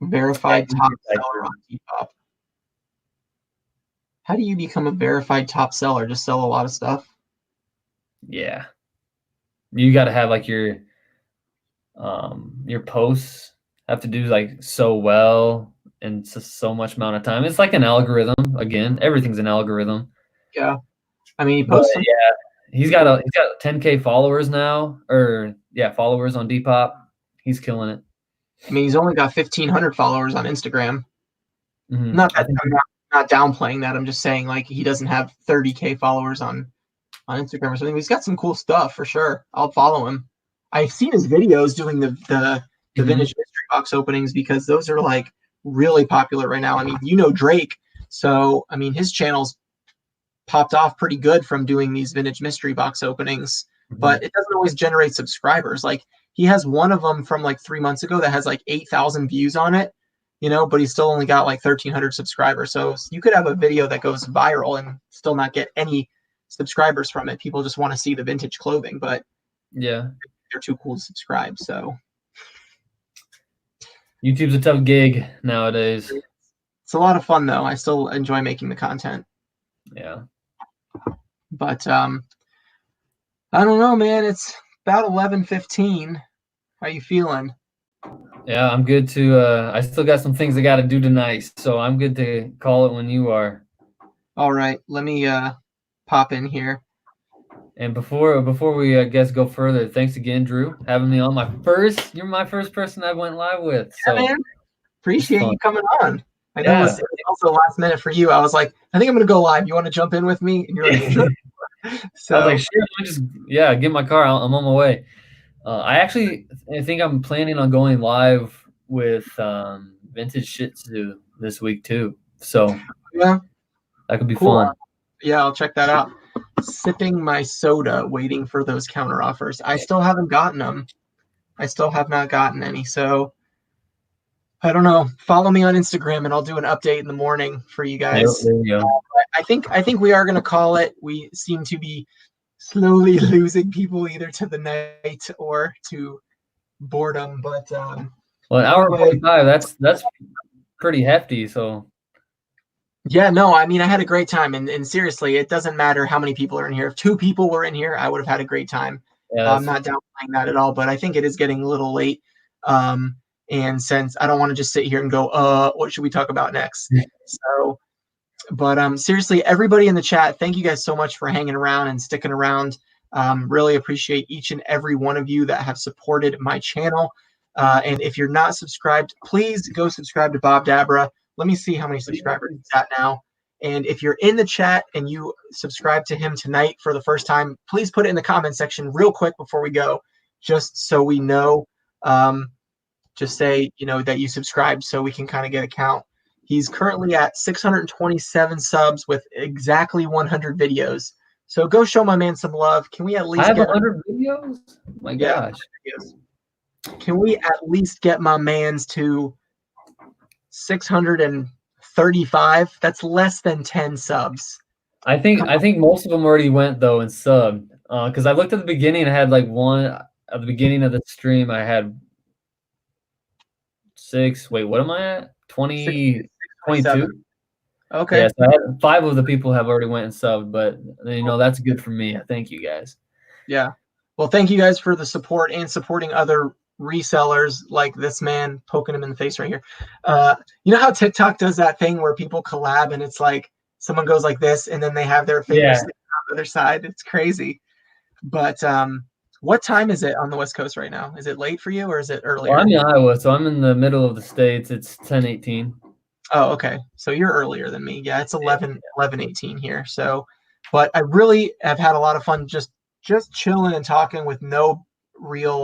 Speaker 1: Verified top seller on Depop. How do you become a verified top seller? Just sell a lot of stuff?
Speaker 2: Yeah. You got to have like your posts have to do like so well in so much amount of time. It's like an algorithm. Again, everything's an algorithm.
Speaker 1: Yeah. I mean, he posts
Speaker 2: he's got 10K followers now, followers on Depop. He's killing it.
Speaker 1: I mean, he's only got 1,500 followers on Instagram.
Speaker 2: Mm-hmm.
Speaker 1: I'm not downplaying that. I'm just saying like he doesn't have 30K followers on Instagram or something. He's got some cool stuff for sure. I'll follow him. I've seen his videos doing the vintage mystery box openings because those are like really popular right now. I mean, Drake, so I mean his channel's popped off pretty good from doing these vintage mystery box openings, but it doesn't always generate subscribers. Like he has one of them from like 3 months ago that has like 8,000 views on it, but he's still only got like 1,300 subscribers. So you could have a video that goes viral and still not get any subscribers from it. People just want to see the vintage clothing, but they're too cool to subscribe. So
Speaker 2: YouTube's a tough gig nowadays.
Speaker 1: It's a lot of fun though. I still enjoy making the content.
Speaker 2: Yeah.
Speaker 1: But I don't know, man. It's about 11:15. How you feeling?
Speaker 2: Yeah, I'm good to I still got some things I got to do tonight, so I'm good to call it when you are.
Speaker 1: All right, let me pop in here.
Speaker 2: And before we I guess go further, thanks again, Drew, having me on. You're my first person I went live with.
Speaker 1: Yeah,
Speaker 2: So
Speaker 1: man.
Speaker 2: it's
Speaker 1: Appreciate
Speaker 2: fun.
Speaker 1: you coming on. I know
Speaker 2: Yeah.
Speaker 1: it was also last minute for you. I was like, I think I'm gonna go live. You want to jump in with me? And you're like, sure.
Speaker 2: I was like,
Speaker 1: So
Speaker 2: sure, let me just get my car. I'm on my way. I think I'm planning on going live with vintage Shih Tzu this week too. So
Speaker 1: yeah,
Speaker 2: that could be
Speaker 1: cool.
Speaker 2: fun.
Speaker 1: Yeah, I'll check that out. Sipping my soda, waiting for those counter offers. I still haven't gotten them. I still have not gotten any. So I don't know. Follow me on Instagram and I'll do an update in the morning for you
Speaker 2: There
Speaker 1: guys.
Speaker 2: you go.
Speaker 1: I think we are gonna call it. We seem to be slowly losing people either to the night or to boredom. But
Speaker 2: Well, an hour and
Speaker 1: anyway,
Speaker 2: 45, that's pretty hefty. So
Speaker 1: yeah, no, I mean I had a great time and seriously, it doesn't matter how many people are in here. If two people were in here, I would have had a great time.
Speaker 2: yeah,
Speaker 1: I'm
Speaker 2: that's
Speaker 1: not downplaying that at all, but I think it is getting a little late. Um, and since I don't want to just sit here and go, what should we talk about next? So but seriously, everybody in the chat, thank you guys so much for hanging around and sticking around. Really appreciate each and every one of you that have supported my channel. And if you're not subscribed, please go subscribe to Bob Dabra. Let me see how many subscribers he's at now. And if you're in the chat and you subscribe to him tonight for the first time, please put it in the comment section real quick before we go, just so we know. Just say, that you subscribed so we can kind of get a count. He's currently at 627 subs with exactly 100 videos. So go show my man some love. Can we at
Speaker 2: I
Speaker 1: least
Speaker 2: have
Speaker 1: get
Speaker 2: 100 videos. My
Speaker 1: yeah,
Speaker 2: gosh.
Speaker 1: videos. Can we at least get my man's to 635? That's less than 10 subs.
Speaker 2: I think most of them already went though and subbed. Because I looked at the beginning, I had like one at the beginning of the stream. I had 6. Wait, what am I at? 20,
Speaker 1: 627.
Speaker 2: 22?
Speaker 1: Okay.
Speaker 2: Yeah, so I had 5 of the people have already went and subbed, but that's good for me. Thank you guys.
Speaker 1: Yeah. Well, thank you guys for the support and supporting other resellers like this man, poking him in the face right here. You know how TikTok does that thing where people collab and it's like someone goes like this and then they have their fingers sticking out the other side? It's crazy. But what time is it on the West Coast right now? Is it late for you or is it earlier?
Speaker 2: Well, I'm in Iowa, so I'm in the middle of the states. It's 10:18.
Speaker 1: Oh, okay. So you're earlier than me. Yeah, it's 11:18 here. So, but I really have had a lot of fun just chilling and talking with no real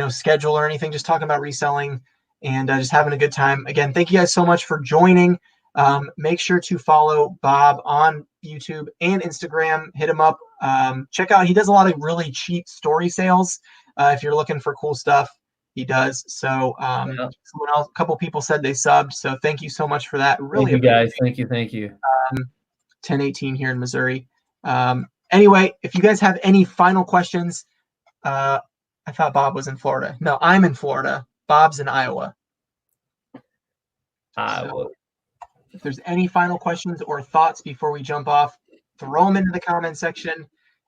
Speaker 1: schedule or anything, just talking about reselling and just having a good time. Again, thank you guys so much for joining. Make sure to follow Bob on YouTube and Instagram. Hit him up. Check out, he does a lot of really cheap story sales. If you're looking for cool stuff, he does. So someone else, a couple people said they subbed. So thank you so much for that. Really
Speaker 2: Thank you guys. Thank you.
Speaker 1: 1018 here in Missouri. Anyway, if you guys have any final questions, I thought Bob was in Florida. No, I'm in Florida. Bob's in Iowa. So if there's any final questions or thoughts before we jump off, throw them into the comment section.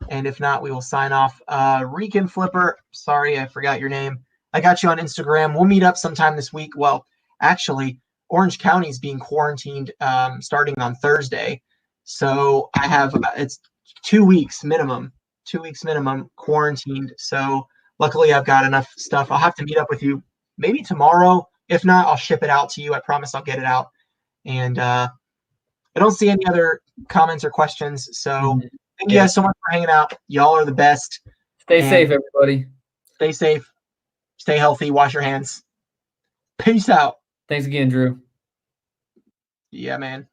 Speaker 1: And if not, we will sign off. Reek Flipper, sorry, I forgot your name. I got you on Instagram. We'll meet up sometime this week. Well, actually, Orange County is being quarantined starting on Thursday. So I have, it's 2 weeks minimum, quarantined. So luckily I've got enough stuff. I'll have to meet up with you maybe tomorrow. If not, I'll ship it out to you. I promise I'll get it out. And I don't see any other comments or questions. So thank you guys so much for hanging out. Y'all are the best.
Speaker 2: Stay safe, everybody.
Speaker 1: Stay safe. Stay healthy. Wash your hands. Peace out.
Speaker 2: Thanks again, Drew.
Speaker 1: Yeah, man.